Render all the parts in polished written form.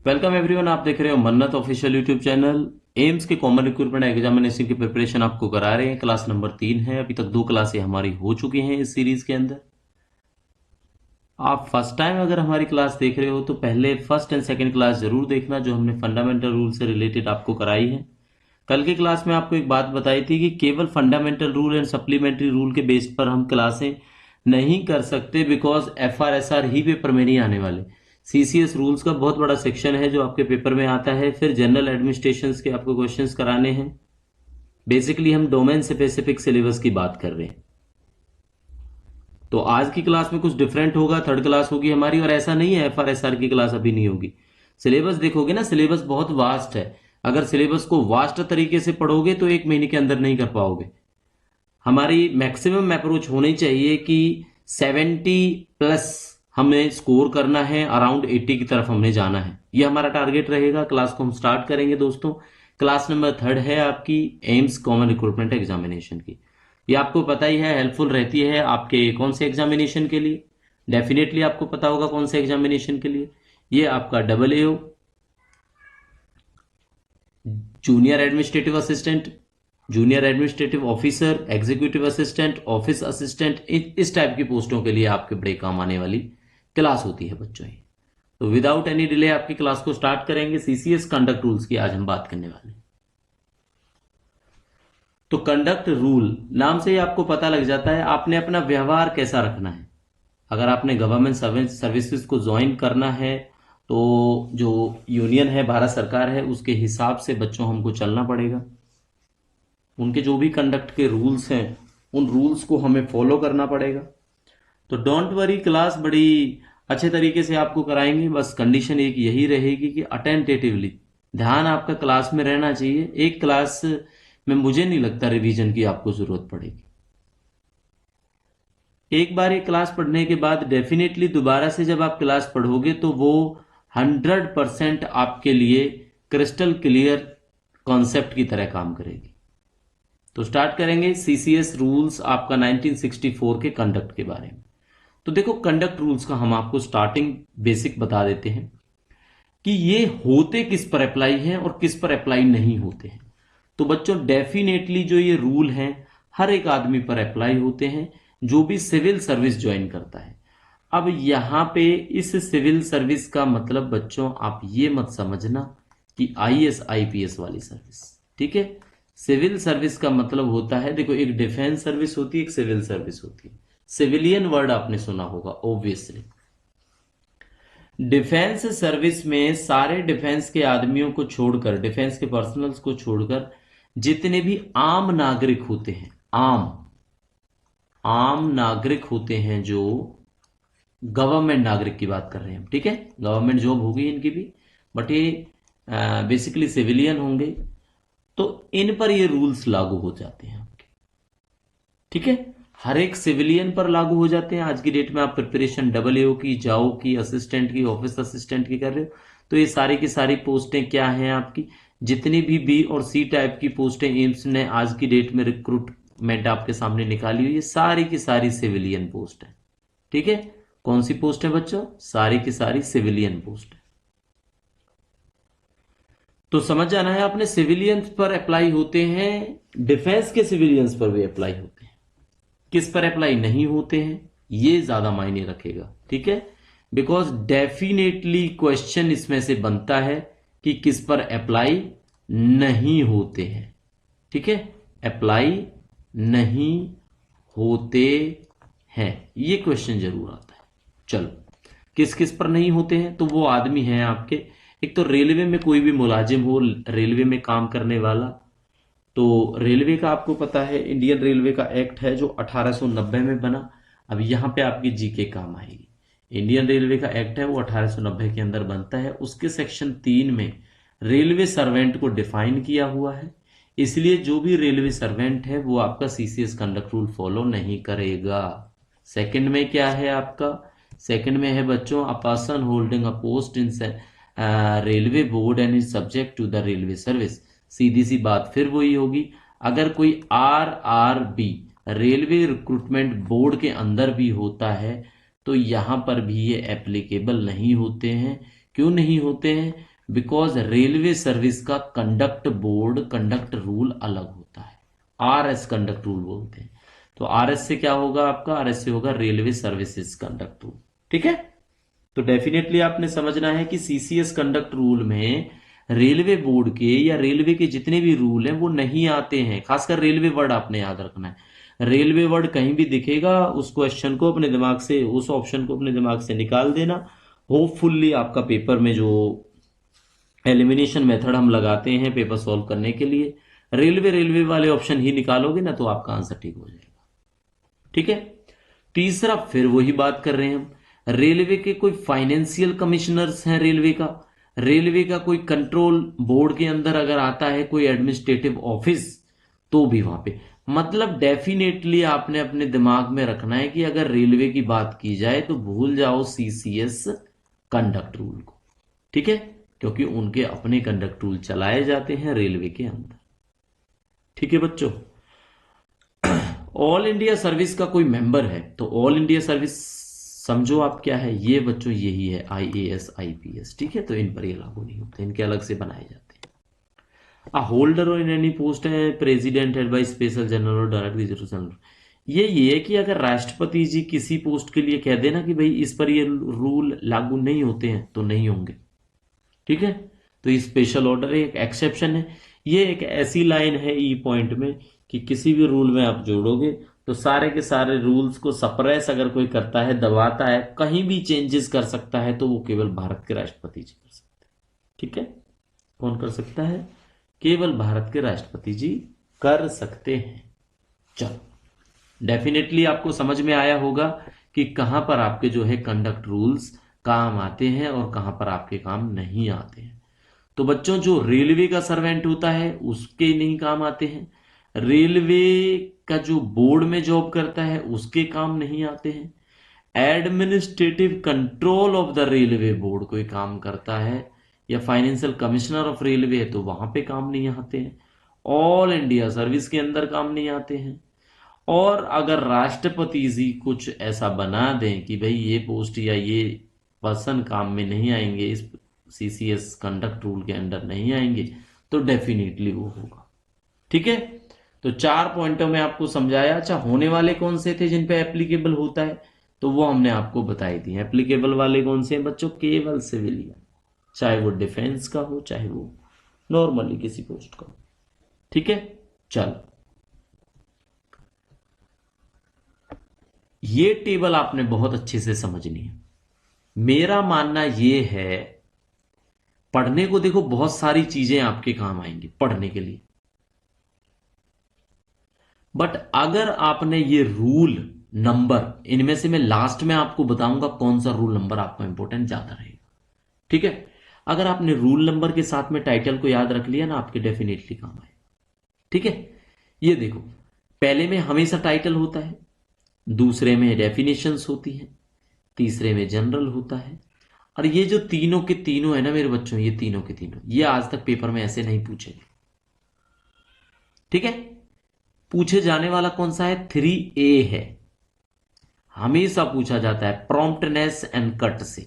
Welcome everyone. आप देख रहे हो मन्नत ऑफिशियल यूट्यूब चैनल। एम्स के कॉमन रिक्रूटमेंट एग्जामिनेशन की प्रिपरेशन आपको करा रहे हैं। क्लास नंबर 3 है। अभी तक 2 क्लासें हमारी हो चुकी हैं इस सीरीज के अंदर। आप फर्स्ट टाइम अगर हमारी क्लास देख रहे हो तो पहले फर्स्ट एंड सेकंड क्लास जरूर देखना, जो हमने फंडामेंटल रूल से रिलेटेड आपको कराई है। कल की क्लास में आपको एक बात बताई थी कि केवल fundamental rule and supplementary rule के बेस पर हम क्लासें नहीं कर सकते, बिकॉज FRSR ही पेपर में नहीं आने वाले। CCS रूल्स का बहुत बड़ा सेक्शन है जो आपके पेपर में आता है। फिर जनरल एडमिनिस्ट्रेशन के आपको क्वेश्चंस कराने हैं। बेसिकली हम डोमेन स्पेसिफिक सिलेबस की बात कर रहे हैं। तो आज की क्लास में कुछ डिफरेंट होगा, थर्ड क्लास होगी हमारी। और ऐसा नहीं है FRSR की क्लास अभी नहीं होगी। सिलेबस देखोगे ना, सिलेबस बहुत वास्ट है। अगर सिलेबस को वास्ट तरीके से पढ़ोगे तो 1 महीने के अंदर नहीं कर पाओगे। हमारी मैक्सिमम अप्रोच होनी चाहिए कि 70+ हमें स्कोर करना है, अराउंड 80 की तरफ हमने जाना है। ये हमारा टारगेट रहेगा। क्लास को हम स्टार्ट करेंगे दोस्तों। क्लास नंबर 3 है आपकी एम्स कॉमन रिक्रूटमेंट एग्जामिनेशन की। ये आपको पता ही है, हेल्पफुल रहती है आपके कौन से एग्जामिनेशन के लिए। डेफिनेटली आपको पता होगा कौन से एग्जामिनेशन के लिए। ये आपका AAO, junior administrative assistant, junior administrative officer, executive assistant, office assistant, इस टाइप की पोस्टों के लिए आपके बड़े काम आने वाली क्लास होती है बच्चों ये। तो विदाउट एनी डिले आपकी क्लास को स्टार्ट करेंगे। CCS कंडक्ट रूल्स की आज हम बात करने वाले हैं। तो कंडक्ट रूल नाम से ही आपको पता लग जाता है आपने अपना व्यवहार कैसा रखना है। अगर आपने गवर्नमेंट सर्विसेज को ज्वाइन करना है तो जो यूनियन है, भारत सरकार है, उसके हिसाब से बच्चों हमको चलना पड़ेगा। उनके जो भी कंडक्ट के रूल्स हैं उन रूल्स को हमें फॉलो करना पड़ेगा। तो डोंट वरी, क्लास बड़ी अच्छे तरीके से आपको कराएंगे। बस कंडीशन एक यही रहेगी कि अटेंटेटिवली ध्यान आपका क्लास में रहना चाहिए। एक क्लास में मुझे नहीं लगता रिवीजन की आपको जरूरत पड़ेगी। एक बार एक क्लास पढ़ने के बाद डेफिनेटली दोबारा से जब आप क्लास पढ़ोगे तो वो 100% आपके लिए क्रिस्टल क्लियर कॉन्सेप्ट की तरह काम करेगी। तो स्टार्ट करेंगे CCS रूल्स आपका 1964 के कंडक्ट के बारे में। तो देखो, कंडक्ट रूल्स का हम आपको स्टार्टिंग बेसिक बता देते हैं कि ये होते किस पर अप्लाई हैं और किस पर अप्लाई नहीं होते हैं। तो बच्चों, डेफिनेटली जो ये रूल हैं हर एक आदमी पर अप्लाई होते हैं जो भी सिविल सर्विस ज्वाइन करता है। अब यहां पे इस सिविल सर्विस का मतलब बच्चों आप ये मत समझना कि IAS IPS वाली सर्विस, ठीक है। सिविल सर्विस का मतलब होता है, देखो, एक डिफेंस सर्विस होती है, एक सिविल सर्विस होती है। सिविलियन वर्ड आपने सुना होगा ऑब्वियसली। डिफेंस सर्विस में सारे डिफेंस के आदमियों को छोड़कर, डिफेंस के पर्सनल्स को छोड़कर जितने भी आम नागरिक होते हैं, आम आम नागरिक होते हैं, जो गवर्नमेंट नागरिक की बात कर रहे हैं हम, ठीक है। गवर्नमेंट जॉब होगी इनकी भी, बट ये बेसिकली सिविलियन होंगे। तो इन पर ये रूल्स लागू हो जाते हैं आपके, ठीक है। हर एक सिविलियन पर लागू हो जाते हैं। आज की डेट में आप प्रिपरेशन AAO की, जाओ की, असिस्टेंट की, ऑफिस असिस्टेंट की कर रहे हो, तो ये सारी की सारी पोस्टें क्या हैं आपकी, जितनी भी B और C टाइप की पोस्टें एम्स ने आज की डेट में रिक्रूटमेंट आपके सामने निकाली हुई है, सारी की सारी सिविलियन पोस्ट है, ठीक है। कौन सी पोस्ट है बच्चों? सारी की सारी सिविलियन पोस्ट है। तो समझ जाना है आपने, सिविलियंस पर अप्लाई होते हैं, डिफेंस के सिविलियंस पर भी अप्लाई होते हैं। किस पर अप्लाई नहीं होते हैं ये ज्यादा मायने रखेगा, ठीक है। बिकॉज डेफिनेटली क्वेश्चन इसमें से बनता है कि किस पर अप्लाई नहीं होते हैं, ठीक है। अप्लाई नहीं होते हैं, ये क्वेश्चन जरूर आता है। चलो, किस किस पर नहीं होते हैं? तो वो आदमी हैं आपके, एक तो रेलवे में कोई भी मुलाजिम हो, रेलवे में काम करने वाला। तो रेलवे का आपको पता है, इंडियन रेलवे का एक्ट है जो 1890 में बना। अब यहां पे आपकी जीके काम आएगी। इंडियन रेलवे का एक्ट है वो 1890 के अंदर बनता है। उसके सेक्शन 3 में रेलवे सर्वेंट को डिफाइन किया हुआ है। इसलिए जो भी रेलवे सर्वेंट है वो आपका CCS कंडक्ट रूल फॉलो नहीं करेगा। सेकंड में क्या है आपका? सेकंड में है बच्चों, a person holding a post in railway board and is subject to the railway service. सीधी सी बात फिर वही होगी, अगर कोई RRB रेलवे रिक्रूटमेंट बोर्ड के अंदर भी होता है तो यहां पर भी ये एप्लीकेबल नहीं होते हैं। क्यों नहीं होते हैं? बिकॉज रेलवे सर्विस का कंडक्ट बोर्ड कंडक्ट रूल अलग होता है, आरएस कंडक्ट रूल बोलते हैं। तो आरएस से क्या होगा आपका, आरएस से होगा रेलवे सर्विसेज कंडक्ट रूल। ठीक है, तो डेफिनेटली आपने समझना है कि सीसीएस कंडक्ट रूल में रेलवे बोर्ड के या रेलवे के जितने भी रूल हैं वो नहीं आते हैं। खासकर रेलवे वर्ड आपने याद रखना है, रेलवे वर्ड कहीं भी दिखेगा उस क्वेश्चन को अपने दिमाग से, उस ऑप्शन को अपने दिमाग से निकाल देना। होपफुली आपका पेपर में जो एलिमिनेशन मेथड हम लगाते हैं पेपर सॉल्व करने के लिए, रेलवे वाले ऑप्शन ही निकालोगे ना तो आपका आंसर ठीक हो जाएगा। ठीक है, तीसरा फिर वही बात कर रहे हैं हम, रेलवे के कोई फाइनेंशियल कमिश्नर्स हैं, रेलवे का कोई कंट्रोल बोर्ड के अंदर अगर आता है कोई एडमिनिस्ट्रेटिव ऑफिस तो भी वहां पे, मतलब डेफिनेटली आपने अपने दिमाग में रखना है कि अगर रेलवे की बात की जाए तो भूल जाओ सीसीएस कंडक्ट रूल को। ठीक है, क्योंकि उनके अपने कंडक्ट रूल चलाए जाते हैं रेलवे के अंदर। ठीक है बच्चों, ऑल इंडिया सर्विस का कोई मेंबर है तो ऑल इंडिया सर्विस समझो आप क्या है, ये बच्चों यही है आईएएस आईपीएस। ठीक है, तो इन पर ये लागू नहीं होते, इनके अलग से बनाए जाते हैं। अ होल्डर इन एनी पोस्ट है president head by special general और डायरेक्ट जनरल, ये है कि अगर राष्ट्रपति जी किसी पोस्ट के लिए कह देना कि भाई इस पर ये रूल लागू नहीं होते हैं तो नहीं होंगे। ठीक है, तो ये स्पेशल ऑर्डर है, एक एक्सेप्शन है। ये एक ऐसी लाइन है ई पॉइंट में कि किसी भी रूल में आप जोड़ोगे तो सारे के सारे रूल्स को सप्रेस अगर कोई करता है, दबाता है, कहीं भी चेंजेस कर सकता है तो वो केवल भारत के राष्ट्रपति जी कर सकते हैं। ठीक है, कौन कर सकता है, केवल भारत के राष्ट्रपति जी कर सकते हैं। चलो, डेफिनेटली आपको समझ में आया होगा कि कहां पर आपके जो है कंडक्ट रूल्स काम आते हैं और कहां पर आपके काम नहीं आते हैं। तो बच्चों, जो रेलवे का सर्वेंट होता है उसके नहीं काम आते हैं, रेलवे का जो बोर्ड में जॉब करता है उसके काम नहीं आते हैं, administrative control of the railway board कोई काम करता है या फाइनेंशियल कमिश्नर ऑफ रेलवे है तो वहां पे काम नहीं आते हैं, ऑल इंडिया सर्विस के अंदर काम नहीं आते हैं। और अगर राष्ट्रपति जी कुछ ऐसा बना दें कि भाई ये पोस्ट या ये पर्सन काम में नहीं आएंगे, इस सीसीएस कंडक्ट रूल के अंडर नहीं आएंगे, तो डेफिनेटली वो होगा। ठीक है, तो 4 पॉइंटों में आपको समझाया। अच्छा, होने वाले कौन से थे जिन पे एप्लीकेबल होता है, तो वो हमने आपको बताई थी। एप्लीकेबल वाले कौन से हैं बच्चों, केवल सिविलियन, चाहे वो डिफेंस का हो चाहे वो नॉर्मली किसी पोस्ट का हो। ठीक है, चलो, ये टेबल आपने बहुत अच्छे से समझनी है। मेरा मानना ये है, पढ़ने को देखो बहुत सारी चीजें आपके काम आएंगी पढ़ने के लिए, बट अगर आपने ये रूल नंबर, इनमें से मैं लास्ट में आपको बताऊंगा कौन सा रूल नंबर आपको इंपॉर्टेंट ज्यादा रहेगा। ठीक है, अगर आपने रूल नंबर के साथ में टाइटल को याद रख लिया ना, आपके डेफिनेटली काम आए। ठीक है, ये देखो, पहले में हमेशा टाइटल होता है, दूसरे में डेफिनेशंस होती है, तीसरे में जनरल होता है, और ये जो तीनों के तीनों है ना मेरे बच्चों, ये तीनों के तीनों, ये आज तक पेपर में ऐसे नहीं पूछे। ठीक है, पूछे जाने वाला कौन सा है, 3A है, हमेशा पूछा जाता है, promptness and courtesy.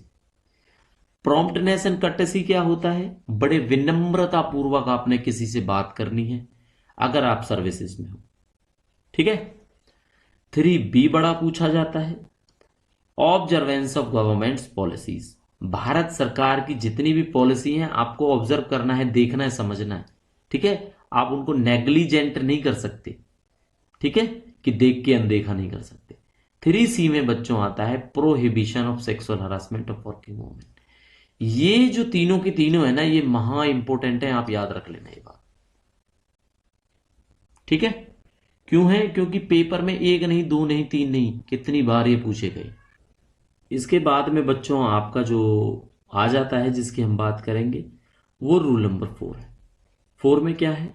Promptness and courtesy क्या होता है, बड़े विनम्रता पूर्वक आपने किसी से बात करनी है अगर आप सर्विसेज में हो। ठीक है, 3B बड़ा पूछा जाता है, observance of governments policies, Bharat सरकार की जितनी भी पॉलिसी हैं आपको ऑब्जर्व करना है, देखना है, समझना है। ठीक है, आप उनको नेग्लिजेंट नहीं कर सकते। ठीक है, कि देख के अनदेखा नहीं कर सकते। 3C में बच्चों आता है prohibition of sexual harassment of working women. ये जो तीनों के तीनों है ना, ये महा इंपोर्टेंट है, आप याद रख लेना ये बात। ठीक है, क्यों है, क्योंकि पेपर में एक नहीं, दो नहीं, तीन नहीं, कितनी बार ये पूछे गए। इसके बाद में बच्चों आपका जो आ जाता है जिसकी हम बात करेंगे वो रूल नंबर 4 है। 4 में क्या है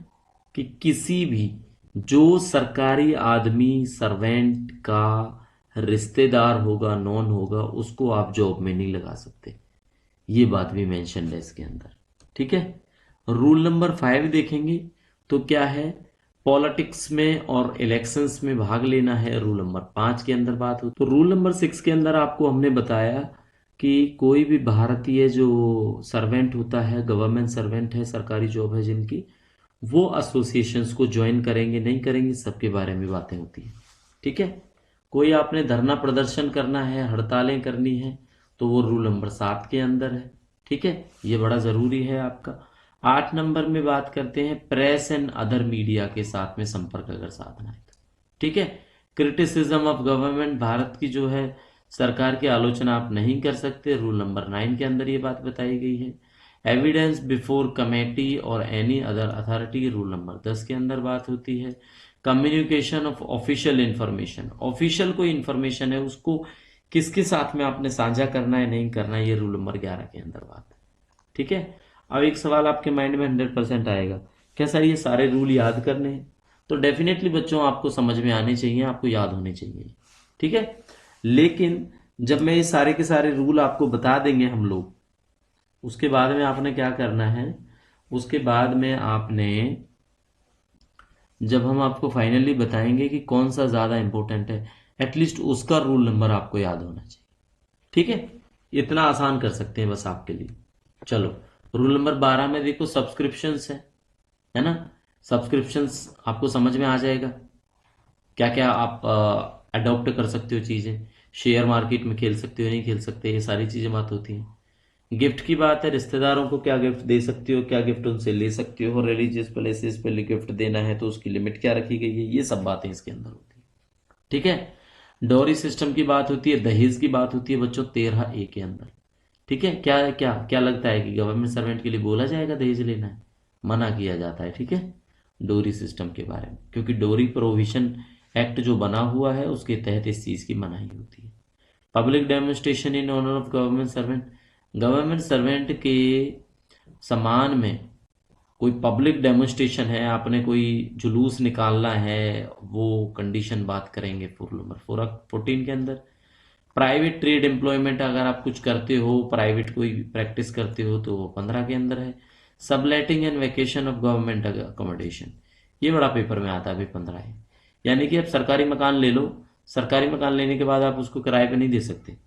कि किसी भी जो सरकारी आदमी सर्वेंट का रिश्तेदार होगा, नॉन होगा, उसको आप जॉब में नहीं लगा सकते, ये बात भी मेंशन है इसके अंदर। ठीक है, रूल नंबर 5 देखेंगे तो क्या है, पॉलिटिक्स में और इलेक्शंस में भाग लेना है, रूल नंबर 5 के अंदर बात हो। तो रूल नंबर 6 के अंदर आपको हमने बताया कि कोई भी भारतीय जो सर्वेंट होता है, गवर्नमेंट सर्वेंट है, सरकारी जॉब है जिनकी, वो एसोसिएशंस को ज्वाइन करेंगे नहीं करेंगे, सबके बारे में बातें होती हैं। ठीक है, कोई आपने धरना प्रदर्शन करना है, हड़तालें करनी है, तो वो रूल नंबर 7 के अंदर है। ठीक है, ये बड़ा ज़रूरी है आपका। 8 नंबर में बात करते हैं प्रेस एंड अदर मीडिया के साथ में संपर्क अगर साधना है। ठीक है, क्रिटिसिज्म ऑफ गवर्नमेंट, भारत की जो है सरकार की आलोचना आप नहीं कर सकते, रूल नंबर 9 के अंदर ये बात बताई गई है। एविडेंस बिफोर कमेटी और any other authority, rule number 10 के अंदर बात होती है। Communication of official information, official कोई इंफॉर्मेशन है उसको किसके साथ में आपने साझा करना है नहीं करना है, ये रूल नंबर 11 के अंदर बात है। ठीक है, अब एक सवाल आपके माइंड में 100% आएगा, क्या सर ये सारे रूल याद करने हैं? तो डेफिनेटली बच्चों आपको समझ में आने चाहिए, आपको याद होने चाहिए। ठीक है, लेकिन जब मैं ये सारे के सारे रूल आपको बता देंगे हम लोग, उसके बाद में आपने क्या करना है, उसके बाद में आपने, जब हम आपको फाइनली बताएंगे कि कौन सा ज़्यादा इंपॉर्टेंट है, एटलीस्ट उसका रूल नंबर आपको याद होना चाहिए। ठीक है, इतना आसान कर सकते हैं बस आपके लिए। चलो, रूल नंबर 12 में देखो सब्सक्रिप्शंस है ना। सब्सक्रिप्शंस आपको समझ में आ जाएगा, क्या क्या आप अडॉप्ट कर सकते हो चीज़ें, शेयर मार्केट में खेल सकते हो नहीं खेल सकते, ये सारी चीज़ें बात होती हैं। गिफ्ट की बात है, रिश्तेदारों को क्या गिफ्ट दे सकते हो, क्या गिफ्ट उनसे ले सकते हो, रिलीजियस प्लेसेस पे गिफ्ट देना है तो उसकी लिमिट क्या रखी गई है, ये सब बातें इसके अंदर होती है। ठीक है, डोरी सिस्टम की बात होती है, दहेज की बात होती है बच्चों 13A के अंदर। ठीक है, क्या क्या क्या लगता है कि गवर्नमेंट सर्वेंट के लिए बोला जाएगा दहेज लेना है? मना किया जाता है। ठीक है, डोरी सिस्टम के बारे में, क्योंकि डोरी प्रोविजन एक्ट जो बना हुआ है उसके तहत इस चीज़ की मनाही होती है। Public demonstration in honour of government servant, government servant के सम्मान में कोई पब्लिक डेमोन्स्ट्रेशन है, आपने कोई जुलूस निकालना है, वो कंडीशन बात करेंगे रूल नंबर 14 के अंदर। प्राइवेट ट्रेड एम्प्लॉयमेंट, अगर आप कुछ करते हो, प्राइवेट कोई प्रैक्टिस करते हो, तो वो 15 के अंदर है। Subletting and vacation of government accommodation, ये बड़ा पेपर में आता है, अभी 15 है। यानी कि आप सरकारी मकान ले लो, सरकारी मकान लेने के बाद आप उसको किराए पे नहीं दे सकते।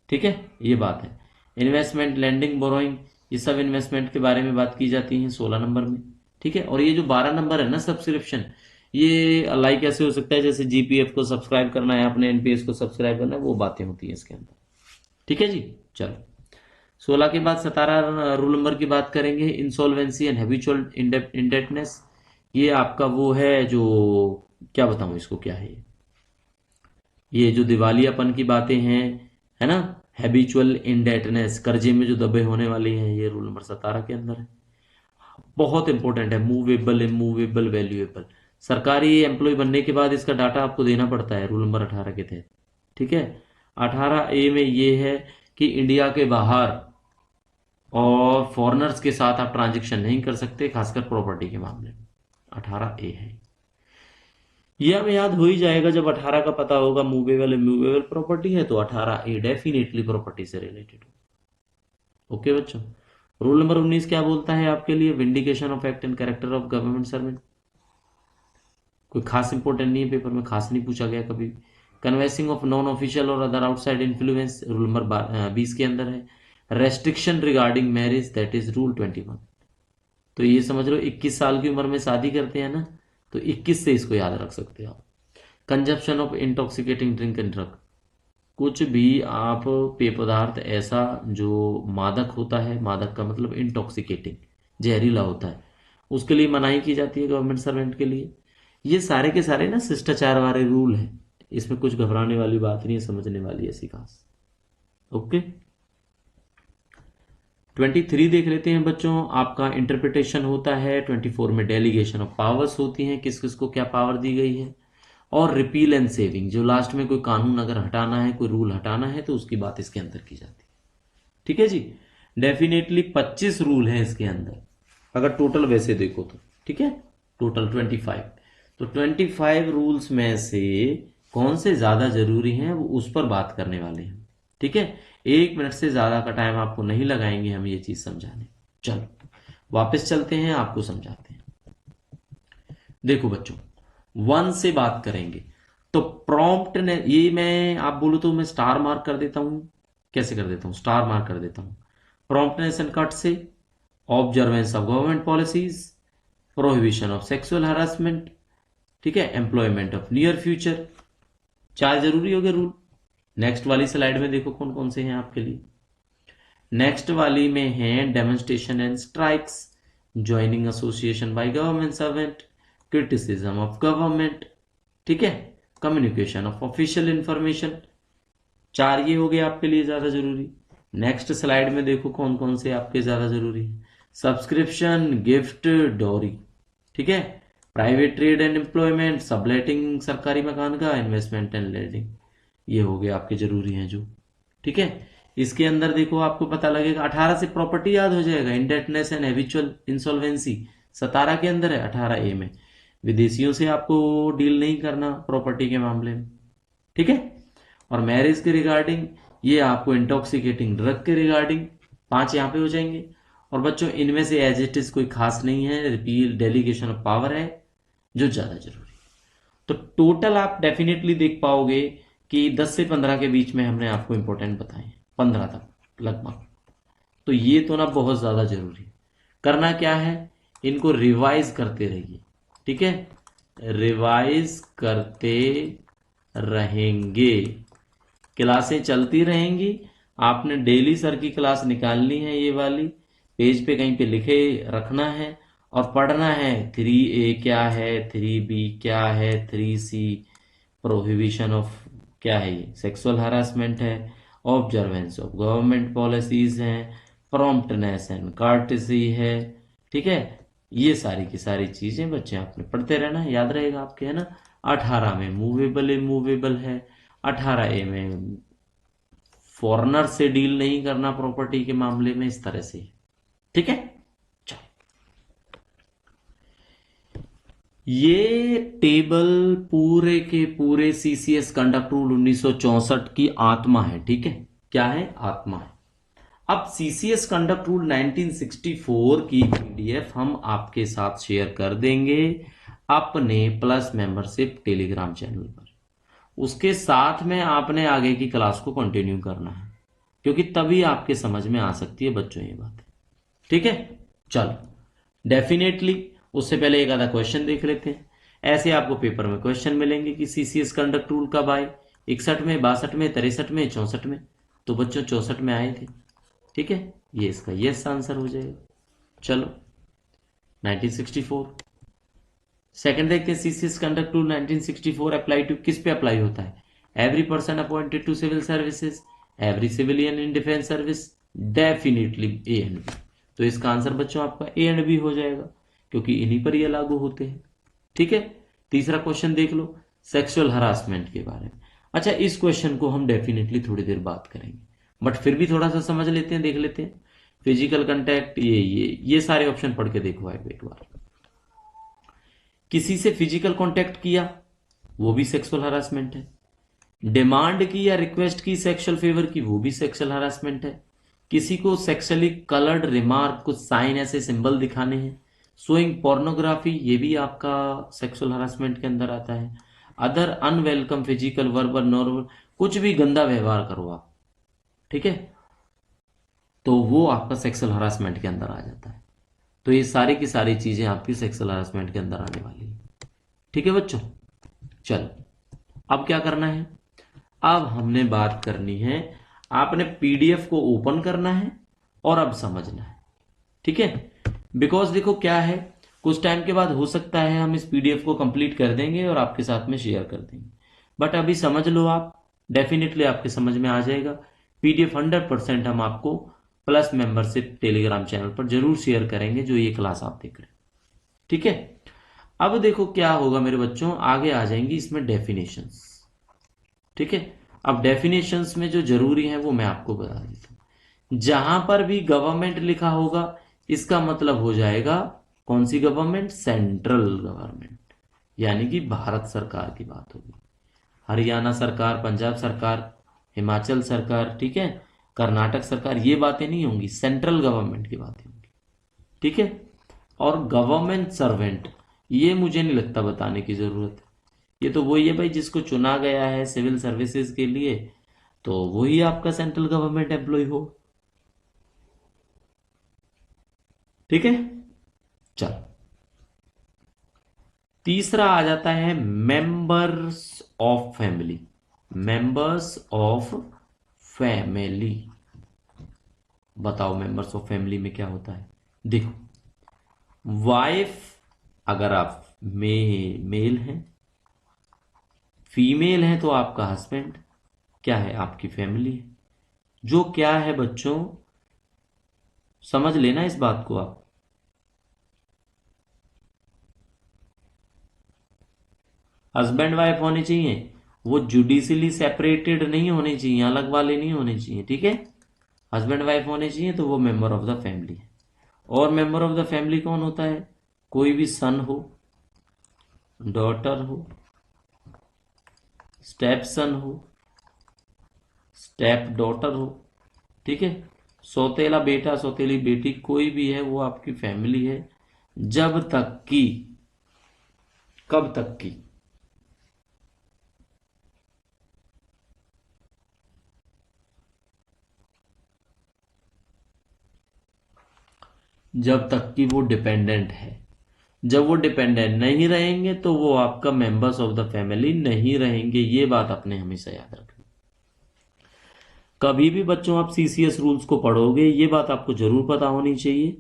ठीक है, ये बात है। इन्वेस्टमेंट, लैंडिंग, बोरोइंग, ये सब इन्वेस्टमेंट के बारे में बात की जाती है 16 नंबर में। ठीक है, और ये जो 12 नंबर है ना सब्सक्रिप्शन, ये अलाइक कैसे हो सकता है, जैसे जीपीएफ को सब्सक्राइब करना है, अपने एनपीएस को सब्सक्राइब करना है, वो बातें होती हैं इसके अंदर। ठीक है जी, चलो 16 के बाद 17 रूल नंबर की बात करेंगे, इंसॉल्वेंसी एंड हैबिचुअल इंडेटनेस। ये आपका वो है जो, क्या बताऊं इसको, क्या है ये जो दिवालियापन की बातें हैं, है ना, हैबिचुअल इंडेटनेस, कर्जे में जो दबे होने वाली हैं, ये रूल नंबर 17 के अंदर है। बहुत इंपॉर्टेंट है, मूवेबल, इमूवेबल, वैल्यूएबल। सरकारी एम्प्लॉय बनने के बाद इसका डाटा आपको देना पड़ता है रूल नंबर 18 के तहत। ठीक है, 18A में ये है कि इंडिया के बाहर और फॉरेनर्स के साथ आप ट्रांजेक्शन नहीं कर सकते, खासकर प्रॉपर्टी के मामले में। 18A है, ये हमें याद हो ही जाएगा जब 18 का पता होगा। मूवेबल इमूवेबल प्रॉपर्टी है तो 18A डेफिनेटली प्रॉपर्टी से रिलेटेड हो। ओके बच्चों, रूल नंबर 19 क्या बोलता है आपके लिए, vindication of act and character of government servant. कोई खास इंपॉर्टेंट नहीं है, पेपर में खास नहीं पूछा गया कभी। कन्वेंसिंग ऑफ नॉन ऑफिशियल और other outside influence, rule number 20 के अंदर है। Restriction regarding marriage, that is rule 21। तो ये समझ लो 21 साल की उम्र में शादी करते हैं ना, तो 21 से इसको याद रख सकते हो आप। Consumption of intoxicating drink and drug, कुछ भी आप पेय पदार्थ ऐसा जो मादक होता है, मादक का मतलब इंटॉक्सिकेटिंग, जहरीला होता है, उसके लिए मनाही की जाती है गवर्नमेंट सर्वेंट के लिए। ये सारे के सारे ना शिष्टाचार वाले रूल हैं, इसमें कुछ घबराने वाली बात नहीं है, समझने वाली ऐसी खास। ओके, 23 देख लेते हैं बच्चों, आपका इंटरप्रिटेशन होता है। 24 में डेलीगेशन ऑफ पावर्स होती हैं, किस किस को क्या पावर दी गई है। और रिपील एंड सेविंग, जो लास्ट में कोई कानून अगर हटाना है, कोई रूल हटाना है, तो उसकी बात इसके अंदर की जाती है। ठीक है जी, डेफिनेटली 25 रूल हैं इसके अंदर, अगर टोटल वैसे देखो तो। ठीक है, टोटल 25। तो 25 रूल्स में से कौन से ज्यादा जरूरी हैं, वो उस पर बात करने वाले हैं। ठीक है, 1 मिनट से ज्यादा का टाइम आपको नहीं लगाएंगे हम ये चीज समझाने। चलो वापस चलते हैं, आपको समझाते हैं। देखो बच्चों, 1 से बात करेंगे तो प्रॉम्प्ट ने, ये मैं आप बोलो तो मैं स्टार मार्क कर देता हूं कैसे कर देता हूँ, स्टार मार्क कर देता हूँ। प्रॉम्प्टनेस एंड कट से observance of government policies, prohibition of sexual harassment, ठीक है, एम्प्लॉयमेंट ऑफ नियर फ्यूचर, 4 जरूरी हो गए रूल। नेक्स्ट वाली स्लाइड में देखो कौन कौन से हैं आपके लिए। नेक्स्ट वाली में है demonstration and strikes, joining association by government servant, criticism of government, ठीक है, कम्युनिकेशन ऑफ ऑफिशियल इंफॉर्मेशन। 4 ये हो गए आपके लिए ज्यादा जरूरी। नेक्स्ट स्लाइड में देखो कौन कौन से आपके ज्यादा जरूरी है। सब्सक्रिप्शन, गिफ्ट, डोरी, ठीक है, private trade and employment, subletting सरकारी मकान का, इन्वेस्टमेंट एंड लेंडिंग, ये हो गए आपके जरूरी हैं जो, ठीक है। इसके अंदर देखो आपको पता लगेगा 18 से प्रॉपर्टी याद हो जाएगा, इंडेटनेस एंड हैबिचुअल इंसॉल्वेंसी 17 के अंदर है, 18A में विदेशियों से आपको डील नहीं करना प्रॉपर्टी के मामले में, ठीक है। और मैरिज के रिगार्डिंग ये आपको इंटॉक्सिकेटिंग ड्रग के रिगार्डिंग 5 यहाँ पे हो जाएंगे। और बच्चों इनमें से एज इट इज कोई खास नहीं है, रिपील डेलीगेशन ऑफ पावर है जो ज्यादा जरूरी है। तो टोटल आप डेफिनेटली देख पाओगे कि 10 से 15 के बीच में हमने आपको इंपॉर्टेंट बताए, 15 तक लगभग। तो ये तो ना बहुत ज्यादा जरूरी है। करना क्या है, इनको रिवाइज करते रहिए, ठीक है, रिवाइज करते रहेंगे, क्लासें चलती रहेंगी। आपने डेली सर की क्लास निकालनी है, ये वाली पेज पे कहीं पे लिखे रखना है और पढ़ना है 3A क्या है, 3B क्या है, 3C प्रोहिबिशन ऑफ क्या है, ये सेक्सुअल हरासमेंट है, ऑब्जर्वेंस ऑफ गवर्नमेंट पॉलिसीज हैं, प्रॉम्प्टनेस एंड कार्टेसी है, ठीक है। ये सारी की सारी चीजें बच्चे आपने पढ़ते रहना है, याद रहेगा आपके, है ना। 18 में मूवेबल इमूवेबल है, 18A में फॉरेनर से डील नहीं करना प्रॉपर्टी के मामले में, इस तरह से, ठीक है। ये टेबल पूरे के पूरे सीसीएस कंडक्ट रूल 1964 की आत्मा है, ठीक है, क्या है, आत्मा है। अब सीसीएस कंडक्ट रूल 1964 की पीडीएफ हम आपके साथ शेयर कर देंगे अपने प्लस मेंबरशिप टेलीग्राम चैनल पर। उसके साथ में आपने आगे की क्लास को कंटिन्यू करना है, क्योंकि तभी आपके समझ में आ सकती है बच्चों ये बात, ठीक है। चलो डेफिनेटली उससे पहले एक आधा क्वेश्चन देख लेते हैं। ऐसे आपको पेपर में क्वेश्चन मिलेंगे कि सीसीएस कंडक्ट रूल कब आए, 61 में, 62 में, 63 में, 64 में। तो बच्चों 64 में आए थे, ठीक है, ये इसका यस आंसर हो जाएगा। चलो 1964 सेकंड देखते हैं। CCS conduct rule 1964 apply to, किस पे अप्लाई होता है, every person appointed to civil services, every civilian in defence service, definitely A and B. तो इसका आंसर बच्चों आपका ए एंड बी हो जाएगा, क्योंकि इन्हीं पर ये लागू होते हैं, ठीक है। तीसरा क्वेश्चन देख लो, सेक्सुअल हरासमेंट के बारे में। अच्छा, इस क्वेश्चन को हम डेफिनेटली थोड़ी देर बात करेंगे, बट फिर भी थोड़ा सा समझ लेते हैं, देख लेते हैं। फिजिकल कांटेक्ट, ये सारे ऑप्शन पढ़ के देखो एक बार। किसी से फिजिकल कांटेक्ट किया वो भी सेक्सुअल हरासमेंट है, डिमांड की या रिक्वेस्ट की सेक्सुअल फेवर की वो भी सेक्सुअल हरासमेंट है, किसी को सेक्सुअली कलर्ड रिमार्क, कुछ साइन ऐसे सिंबल दिखाने हैं, शोइंग पोर्नोग्राफी, ये भी आपका सेक्सुअल हरासमेंट के अंदर आता है, other unwelcome physical verbal normal, कुछ भी गंदा व्यवहार करो आप, ठीक है, तो वो आपका सेक्सुअल हरासमेंट के अंदर आ जाता है। तो ये सारी की सारी चीजें आपकी सेक्सुअल हरासमेंट के अंदर आने वाली है, ठीक है बच्चों। चलो अब क्या करना है, अब हमने बात करनी है, आपने पीडीएफ को ओपन करना है और अब समझना है, ठीक है। बिकॉज देखो क्या है, कुछ टाइम के बाद हो सकता है हम इस पीडीएफ को कंप्लीट कर देंगे और आपके साथ में शेयर कर देंगे, बट अभी समझ लो आप, डेफिनेटली आपके समझ में आ जाएगा। पीडीएफ 100% हम आपको प्लस मेंबरशिप टेलीग्राम चैनल पर जरूर शेयर करेंगे, जो ये क्लास आप देख रहे हैं, ठीक है। अब देखो क्या होगा मेरे बच्चों, आगे आ जाएंगी इसमें डेफिनेशंस, ठीक है। अब डेफिनेशंस में जो जरूरी है वो मैं आपको बता देता हूं। जहां पर भी गवर्नमेंट लिखा होगा इसका मतलब हो जाएगा कौन सी गवर्नमेंट, सेंट्रल गवर्नमेंट, यानी कि भारत सरकार की बात होगी। हरियाणा सरकार, पंजाब सरकार, हिमाचल सरकार, ठीक है, कर्नाटक सरकार, ये बातें नहीं होंगी, सेंट्रल गवर्नमेंट की बातें होंगी, ठीक है। और गवर्नमेंट सर्वेंट, ये मुझे नहीं लगता बताने की जरूरत है, ये तो वही है भाई जिसको चुना गया है सिविल सर्विसेज के लिए, तो वही आपका सेंट्रल गवर्नमेंट एम्प्लॉय हो। ठीक है। चल, तीसरा आ जाता है members of family. Members of family, बताओ मेंबर्स ऑफ फैमिली में क्या होता है। देखो, वाइफ अगर आप मेल हैं, फीमेल हैं तो आपका हस्बैंड क्या है, आपकी फैमिली है। जो क्या है बच्चों, समझ लेना इस बात को आप। हस्बैंड वाइफ होने चाहिए, वो जुडिशली सेपरेटेड नहीं होने चाहिए, अलग वाले नहीं होने चाहिए। ठीक है, हस्बैंड वाइफ होने चाहिए तो वो मेंबर ऑफ द फैमिली है। और मेंबर ऑफ द फैमिली कौन होता है, कोई भी सन हो, डॉटर हो, स्टेप सन हो, स्टेप डॉटर हो। ठीक है, सौतेला बेटा सौतेली बेटी कोई भी है वो आपकी फैमिली है, जब तक कि, कब तक की, जब तक कि वो डिपेंडेंट है। जब वो डिपेंडेंट नहीं रहेंगे तो वो आपका मेंबर्स ऑफ द फैमिली नहीं रहेंगे। ये बात आपने हमेशा याद रखनी। कभी भी बच्चों आप सीसीएस रूल्स को पढ़ोगे, ये बात आपको जरूर पता होनी चाहिए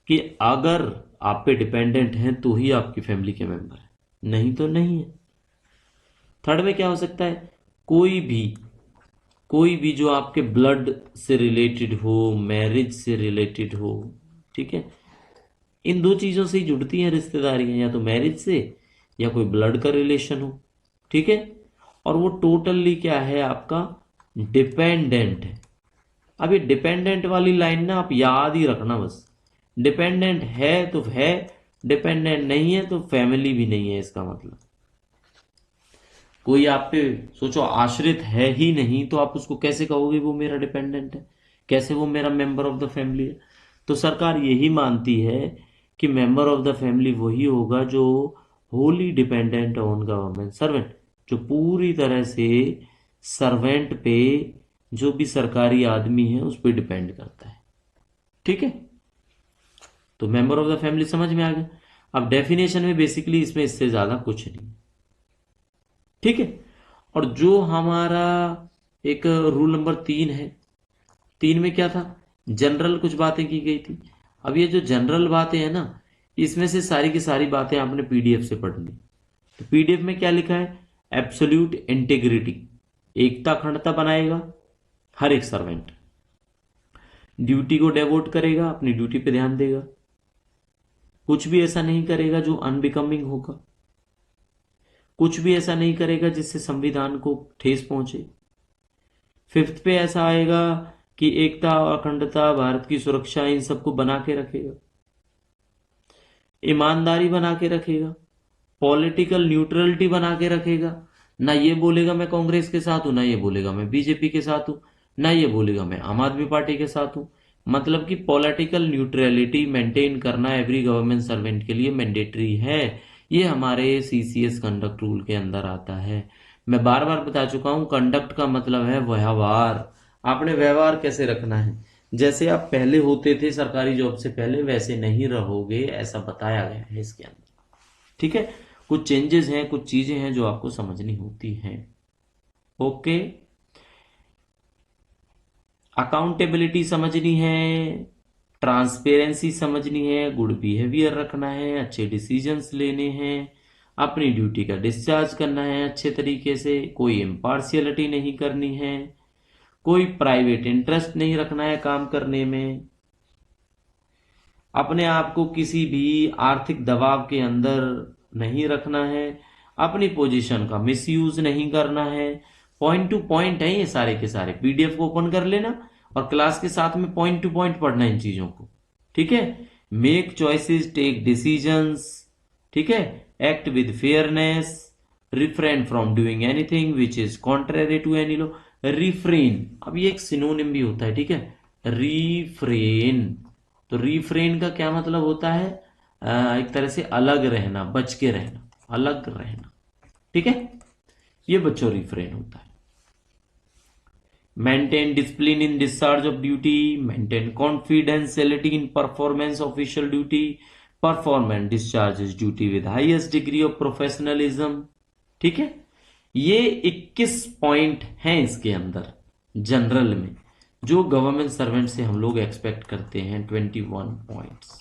कि अगर आप पे डिपेंडेंट हैं तो ही आपकी फैमिली के मेंबर है, नहीं तो नहीं है। थर्ड में क्या हो सकता है, कोई भी जो आपके ब्लड से रिलेटेड हो, मैरिज से रिलेटेड हो। ठीक है, इन दो चीजों से ही जुड़ती हैं रिश्तेदारियां, या तो मैरिज से या कोई ब्लड का रिलेशन हो। ठीक है, और वो टोटली क्या है आपका, डिपेंडेंट है। अब ये डिपेंडेंट वाली लाइन ना आप याद ही रखना बस। डिपेंडेंट है तो है, डिपेंडेंट नहीं है तो फैमिली भी नहीं है। इसका मतलब कोई आप पे सोचो आश्रित है ही नहीं तो आप उसको कैसे कहोगे वो मेरा डिपेंडेंट है, कैसे वो मेरा मेंबर ऑफ द फैमिली है। तो सरकार यही मानती है कि मेंबर ऑफ द फैमिली वही होगा जो Holi dependent on government servant, जो पूरी तरह से सर्वेंट पे, जो भी सरकारी आदमी है उस पर डिपेंड करता है। ठीक है, तो मेंबर ऑफ द फैमिली समझ में आ गया। अब डेफिनेशन में बेसिकली इसमें इससे ज्यादा कुछ नहीं। ठीक है, और जो हमारा एक रूल नंबर 3 है, 3 में क्या था, जनरल कुछ बातें की गई थी। अब ये जो जनरल बातें हैं ना, इसमें से सारी की सारी बातें आपने पीडीएफ से पढ़ ली। तो पीडीएफ में क्या लिखा है, एब्सोल्यूट इंटेग्रिटी, एकता अखंडता बनाएगा हर एक सर्वेंट, ड्यूटी को डेवोट करेगा, अपनी ड्यूटी पे ध्यान देगा, कुछ भी ऐसा नहीं करेगा जो अनबिकमिंग होगा, कुछ भी ऐसा नहीं करेगा जिससे संविधान को ठेस पहुंचे। फिफ्थ पे ऐसा आएगा कि एकता और अखंडता, भारत की सुरक्षा, इन सबको बना के रखेगा, ईमानदारी बना के रखेगा, पॉलिटिकल न्यूट्रलिटी बना के रखेगा। ना ये बोलेगा मैं कांग्रेस के साथ हूं, ना ये बोलेगा मैं बीजेपी के साथ हूं, ना ये बोलेगा मैं आम आदमी पार्टी के साथ हूं। मतलब कि पॉलिटिकल न्यूट्रलिटी मेंटेन करना एवरी गवर्नमेंट सर्वेंट के लिए मैंडेटरी है। ये हमारे सीसीएस कंडक्ट रूल के अंदर आता है। मैं बार बार बता चुका हूं, कंडक्ट का मतलब है व्यवहार। आपने व्यवहार कैसे रखना है, जैसे आप पहले होते थे सरकारी जॉब से पहले वैसे नहीं रहोगे, ऐसा बताया गया है इसके अंदर। ठीक है, कुछ चेंजेस हैं, कुछ चीजें हैं जो आपको समझनी होती हैं। ओके, अकाउंटेबिलिटी समझनी है, ट्रांसपेरेंसी समझनी है, गुड बिहेवियर रखना है, अच्छे डिसीजंस लेने हैं, अपनी ड्यूटी का डिस्चार्ज करना है अच्छे तरीके से, कोई इम्पार्शियलिटी नहीं करनी है, कोई प्राइवेट इंटरेस्ट नहीं रखना है काम करने में, अपने आप को किसी भी आर्थिक दबाव के अंदर नहीं रखना है, अपनी पोजीशन का मिसयूज नहीं करना है। पॉइंट टू पॉइंट है ये सारे के सारे, पीडीएफ को ओपन कर लेना और क्लास के साथ में पॉइंट टू पॉइंट पढ़ना इन चीजों को। ठीक है, मेक चॉइसेस, टेक डिसीजंस। ठीक है, act with fairness, refrain from doing anything which is contrary to any law. Refrain, अब ये एक सिनोनिम भी होता है। ठीक है, रिफ्रेन, तो रिफ्रेन का क्या मतलब होता है, एक तरह से अलग रहना, बच के रहना, अलग रहना। ठीक है, ये बच्चों रिफ्रेन होता है। maintain discipline in discharge of duty, maintain confidentiality in performance of official duty, perform and discharge his duty with highest degree of professionalism। ठीक है, ये 21 पॉइंट हैं इसके अंदर जनरल में, जो गवर्नमेंट सर्वेंट से हम लोग एक्सपेक्ट करते हैं। 21 पॉइंट्स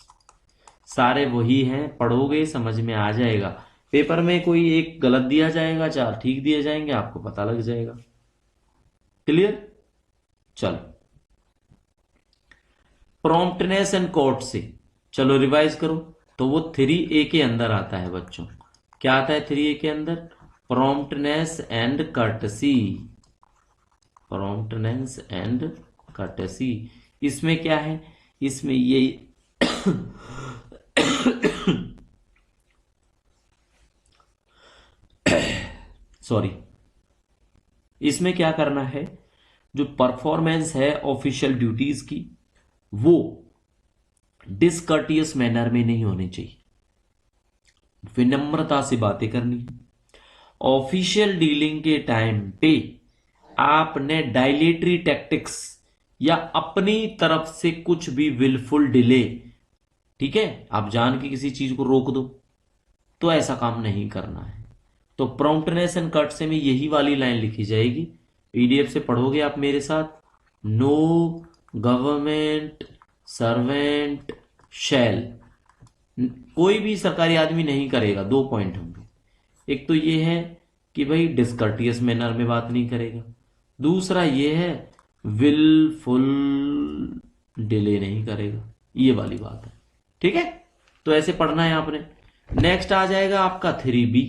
सारे वही हैं, पढ़ोगे समझ में आ जाएगा। पेपर में कोई एक गलत दिया जाएगा, 4 ठीक दिए जाएंगे, आपको पता लग जाएगा। क्लियर? चलो, प्रॉम्प्टनेस एंड कोर्ट से चलो रिवाइज करो। तो वो 3A के अंदर आता है बच्चों। क्या आता है 3A के अंदर? Promptness and courtesy. Promptness and courtesy, इसमें क्या है? इसमें ये सॉरी, इसमें क्या करना है? जो परफॉर्मेंस है ऑफिशियल ड्यूटीज की, वो डिसकर्टियस मैनर में नहीं होनी चाहिए, विनम्रता से बातें करनी है। ऑफिशियल डीलिंग के टाइम पे आपने डायलेटरी टैक्टिक्स या अपनी तरफ से कुछ भी विलफुल डिले, ठीक है, आप जान के किसी चीज को रोक दो, तो ऐसा काम नहीं करना है। तो प्रॉम्प्टनेस एंड कर्टसी में यही वाली लाइन लिखी जाएगी, पीडीएफ से पढ़ोगे आप मेरे साथ। नो गवर्नमेंट सर्वेंट शैल, कोई भी सरकारी आदमी नहीं करेगा। 2 पॉइंट होंगे, एक तो ये है कि भाई डिसकर्टियस मैनर में बात नहीं करेगा, दूसरा ये है विलफुल डिले नहीं करेगा, ये वाली बात है। ठीक है, तो ऐसे पढ़ना है आपने। नेक्स्ट आ जाएगा आपका 3B।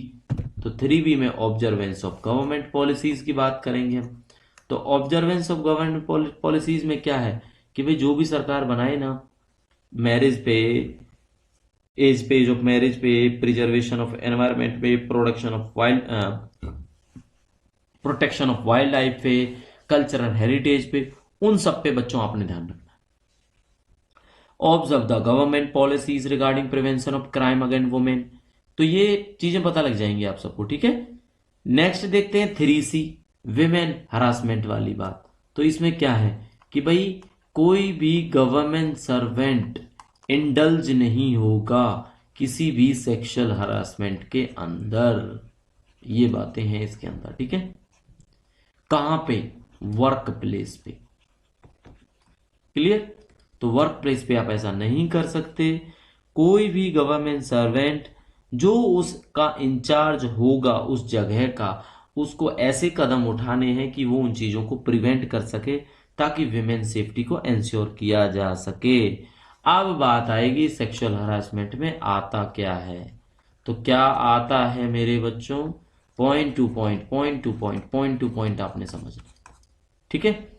तो 3B में ऑब्जर्वेंस ऑफ गवर्नमेंट पॉलिसीज की बात करेंगे हम। तो ऑब्जर्वेंस ऑफ गवर्नमेंट पॉलिसीज में क्या है कि भाई जो भी सरकार बनाए ना, मैरिज पे, एज पे, ऑफ मैरिज पे, प्रिजर्वेशन ऑफ एनवायरमेंट पे, प्रोटेक्शन ऑफ वाइल्ड लाइफ पे, कल्चरल हेरिटेज पे, उन सब पे बच्चों आपने ध्यान रखना। Observe the government policies regarding prevention of crime against women. तो ये चीजें पता लग जाएंगी आप सबको। ठीक है, नेक्स्ट देखते हैं 3C, विमेन हरासमेंट वाली बात। तो इसमें क्या है कि भाई कोई भी गवर्नमेंट सर्वेंट इंडल्ज नहीं होगा किसी भी सेक्सुअल हरासमेंट के अंदर, ये बातें हैं इसके अंदर। ठीक है, कहां पे? वर्क प्लेस पे। क्लियर? तो वर्क प्लेस पे आप ऐसा नहीं कर सकते। कोई भी गवर्नमेंट सर्वेंट जो उसका इंचार्ज होगा उस जगह का, उसको ऐसे कदम उठाने हैं कि वो उन चीजों को प्रिवेंट कर सके, ताकि विमेन सेफ्टी को इंश्योर किया जा सके। अब बात आएगी सेक्सुअल हरासमेंट में आता क्या है। तो क्या आता है मेरे बच्चों? पॉइंट टू पॉइंट आपने समझना। ठीक है,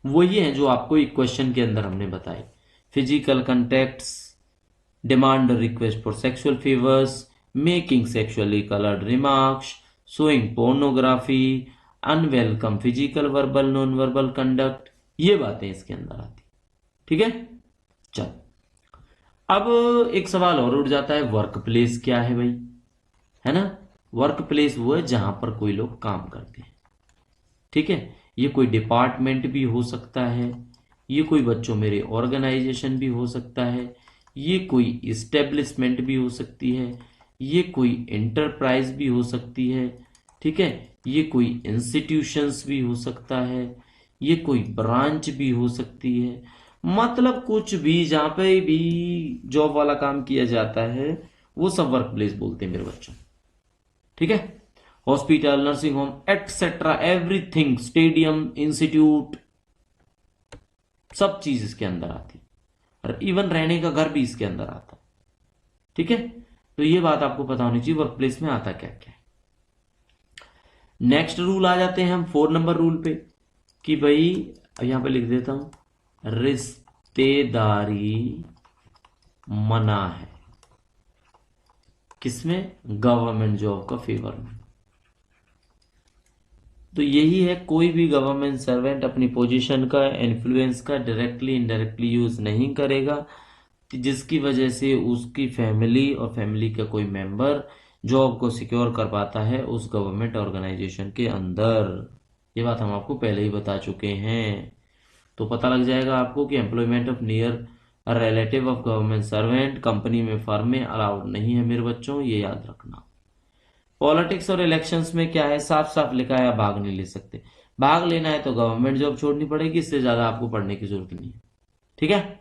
वो ये है जो आपको एक क्वेश्चन के अंदर हमने बताए। Physical contacts, demand request for sexual favours, making sexually coloured remarks, showing pornography, unwelcome physical verbal non verbal conduct, ये बातें इसके अंदर आती। ठीक है, चल अब एक सवाल और उठ जाता है, वर्क प्लेस क्या है भाई? है ना, वर्क प्लेस वो है जहां पर कोई लोग काम करते हैं। ठीक है, ये कोई डिपार्टमेंट भी हो सकता है, ये कोई बच्चों मेरे ऑर्गेनाइजेशन भी हो सकता है, ये कोई इस्टेब्लिशमेंट भी हो सकती है, ये कोई एंटरप्राइज भी हो सकती है। ठीक है, ये कोई इंस्टीट्यूशंस भी हो सकता है, ये कोई ब्रांच भी हो सकती है। मतलब कुछ भी जहां पे भी जॉब वाला काम किया जाता है वो सब वर्क प्लेस बोलते हैं मेरे बच्चों। ठीक है, hospital, nursing home etcetera, everything, stadium, institute, सब चीज इसके अंदर आती, और इवन रहने का घर भी इसके अंदर आता। ठीक है, तो ये बात आपको पता होनी चाहिए वर्क प्लेस में आता क्या क्या है। नेक्स्ट रूल आ जाते हैं हम 4 नंबर रूल पे, कि भाई यहां पे लिख देता हूं, रिश्तेदारी मना है। किसमें? गवर्नमेंट जॉब का फेवर में। तो यही है, कोई भी गवर्नमेंट सर्वेंट अपनी पोजीशन का, इन्फ्लुएंस का डायरेक्टली इनडायरेक्टली यूज नहीं करेगा, जिसकी वजह से उसकी फैमिली और फैमिली का कोई मेंबर जॉब को सिक्योर कर पाता है उस गवर्नमेंट ऑर्गेनाइजेशन के अंदर। ये बात हम आपको पहले ही बता चुके हैं। तो पता लग जाएगा आपको कि employment of near relative of government servant company में, फर्म में अलाउड नहीं है मेरे बच्चों, ये याद रखना। पॉलिटिक्स और इलेक्शंस में क्या है, साफ साफ लिखा है, आप भाग नहीं ले सकते। भाग लेना है तो गवर्नमेंट जॉब छोड़नी पड़ेगी, इससे ज्यादा आपको पढ़ने की जरूरत नहीं है। ठीक है,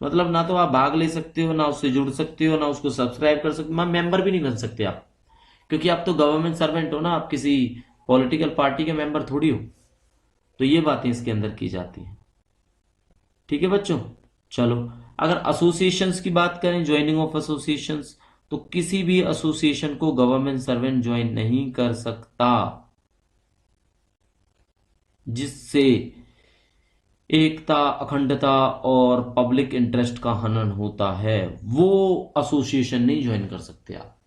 मतलब ना तो आप भाग ले सकते हो, ना उससे जुड़ सकते हो, ना उसको सब्सक्राइब कर सकते हो, मेंबर भी नहीं बन सकते आप, क्योंकि आप तो गवर्नमेंट सर्वेंट हो ना, आप किसी पॉलिटिकल पार्टी के मेंबर थोड़ी हो। तो ये बातें इसके अंदर की जाती हैं। ठीक है बच्चों, चलो अगर एसोसिएशंस की बात करें, ज्वाइनिंग ऑफ एसोसिएशंस, तो किसी भी एसोसिएशन को गवर्नमेंट सर्वेंट ज्वाइन नहीं कर सकता जिससे एकता, अखंडता और पब्लिक इंटरेस्ट का हनन होता है, वो एसोसिएशन नहीं ज्वाइन कर सकते आप।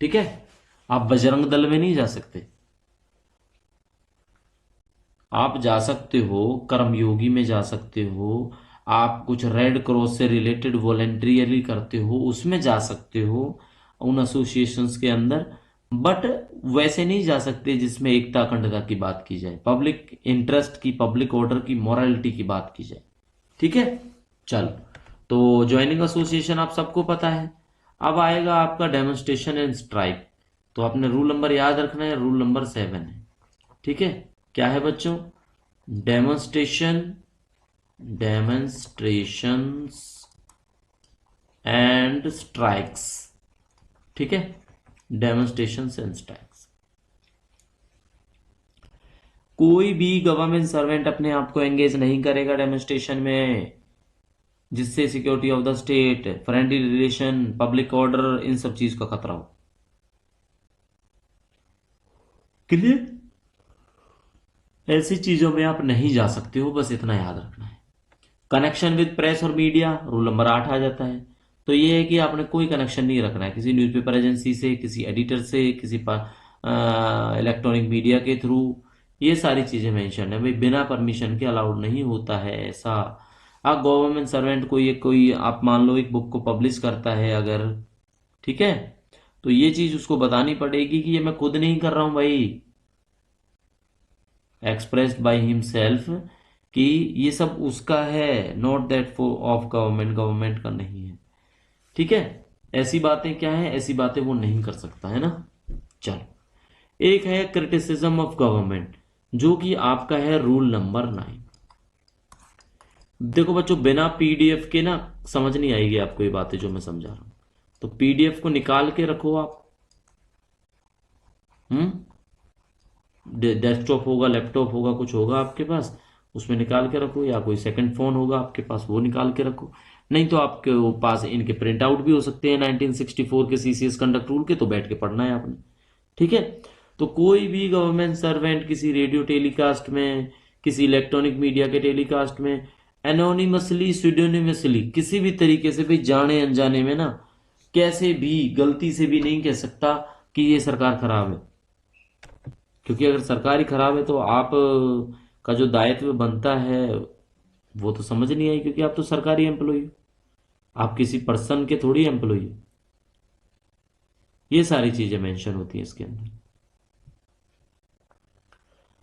ठीक है, आप बजरंग दल में नहीं जा सकते, आप जा सकते हो कर्मयोगी में जा सकते हो, आप कुछ रेड क्रॉस से रिलेटेड वॉलेंट्रियरली करते हो, उसमें जा सकते हो उन एसोसिएशंस के अंदर, बट वैसे नहीं जा सकते जिसमें एकता अखंडता की बात की जाए, पब्लिक इंटरेस्ट की, पब्लिक ऑर्डर की, मोरालिटी की बात की जाए। ठीक है, चलो तो ज्वाइनिंग एसोसिएशन आप सबको पता है। अब आएगा आपका डेमोन्स्ट्रेशन एंड स्ट्राइक, तो आपने रूल नंबर याद रखना है, रूल नंबर 7 है। ठीक है, क्या है बच्चों, डेमोन्स्ट्रेशन, डेमोन्स्ट्रेशंस एंड स्ट्राइक्स। ठीक है, डेमोन्स्ट्रेशंस एंड स्ट्राइक्स, कोई भी गवर्नमेंट सर्वेंट अपने आप को एंगेज नहीं करेगा डेमोन्स्ट्रेशन में जिससे security of the state, friendly relation, public order, इन सब चीज का खतरा हो। क्लियर, ऐसी चीजों में आप नहीं जा सकते हो, बस इतना याद रखना है। कनेक्शन विद प्रेस और मीडिया, रूल नंबर 8 आ जाता है। तो ये है कि आपने कोई कनेक्शन नहीं रखना है किसी न्यूज़पेपर एजेंसी से, किसी एडिटर से, किसी इलेक्ट्रॉनिक मीडिया के थ्रू, ये सारी चीजें मेंशन है भाई, बिना परमिशन के अलाउड नहीं होता है ऐसा। आप गवर्नमेंट सर्वेंट कोई आप मान लो एक बुक को पब्लिश करता है अगर, ठीक है, तो ये चीज उसको बतानी पड़ेगी कि ये मैं खुद नहीं कर रहा हूं भाई, एक्सप्रेस्ड बाय हिमसेल्फ, कि ये सब उसका है, not that for of government, government का नहीं है। ठीक है, ऐसी बातें क्या है, ऐसी बातें वो नहीं कर सकता है ना। चलो, एक है क्रिटिसिज्म ऑफ गवर्नमेंट, जो कि आपका है रूल नंबर 9। देखो बच्चों, बिना पीडीएफ के ना समझ नहीं आएगी आपको ये बातें जो मैं समझा रहा हूं, तो पीडीएफ को निकाल के रखो आप। डेस्कटॉप होगा, लैपटॉप होगा, कुछ होगा आपके पास, उसमें निकाल के रखो, या कोई सेकंड फोन होगा आपके पास, वो निकाल के रखो। नहीं तो आपके पास इनके प्रिंट आउट भी हो सकते हैं 1964 के सीसीएस कंडक्ट रूल के, तो बैठ के पढ़ना है आपने। ठीक है, तो कोई भी गवर्नमेंट सर्वेंट किसी रेडियो टेलीकास्ट में, किसी इलेक्ट्रॉनिक मीडिया के टेलीकास्ट में एनोनिमसली, स्यूडोनिमसली, किसी भी तरीके से भी, जाने अनजाने में ना, कैसे भी गलती से भी नहीं कह सकता कि ये सरकार खराब है, क्योंकि अगर सरकार ही खराब है तो आप का जो दायित्व बनता है वो तो समझ नहीं आई, क्योंकि आप तो सरकारी एम्प्लॉय हो, आप किसी पर्सन के थोड़ी एम्प्लॉय हो। ये सारी चीजें मेंशन होती हैं इसके अंदर।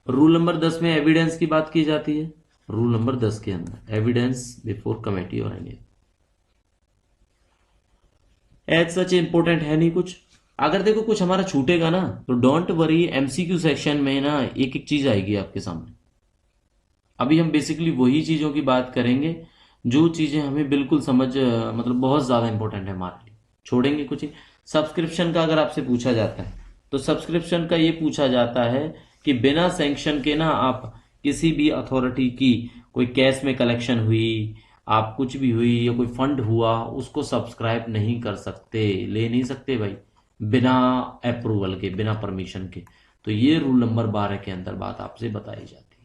रूल नंबर 10 में एविडेंस की बात की जाती है, रूल नंबर 10 के अंदर एविडेंस बिफोर कमेटी और एनी एज सच इंपोर्टेंट है नहीं कुछ। अगर देखो कुछ हमारा छूटेगा ना तो डोंट वरी, एमसीक्यू सेक्शन में ना एक एक चीज आएगी आपके सामने। अभी हम बेसिकली वही चीजों की बात करेंगे जो चीजें हमें बिल्कुल समझ, मतलब बहुत ज्यादा इंपॉर्टेंट है हमारे लिए, छोड़ेंगे कुछ ही। सब्सक्रिप्शन का अगर आपसे पूछा जाता है तो सब्सक्रिप्शन का ये पूछा जाता है कि बिना सैंक्शन के ना आप किसी भी अथॉरिटी की, कोई कैश में कलेक्शन हुई, आप कुछ भी हुई, या कोई फंड हुआ, उसको सब्सक्राइब नहीं कर सकते, ले नहीं सकते भाई, बिना अप्रूवल के, बिना परमिशन के। तो ये रूल नंबर 12 के अंदर बात आपसे बताई जाती है।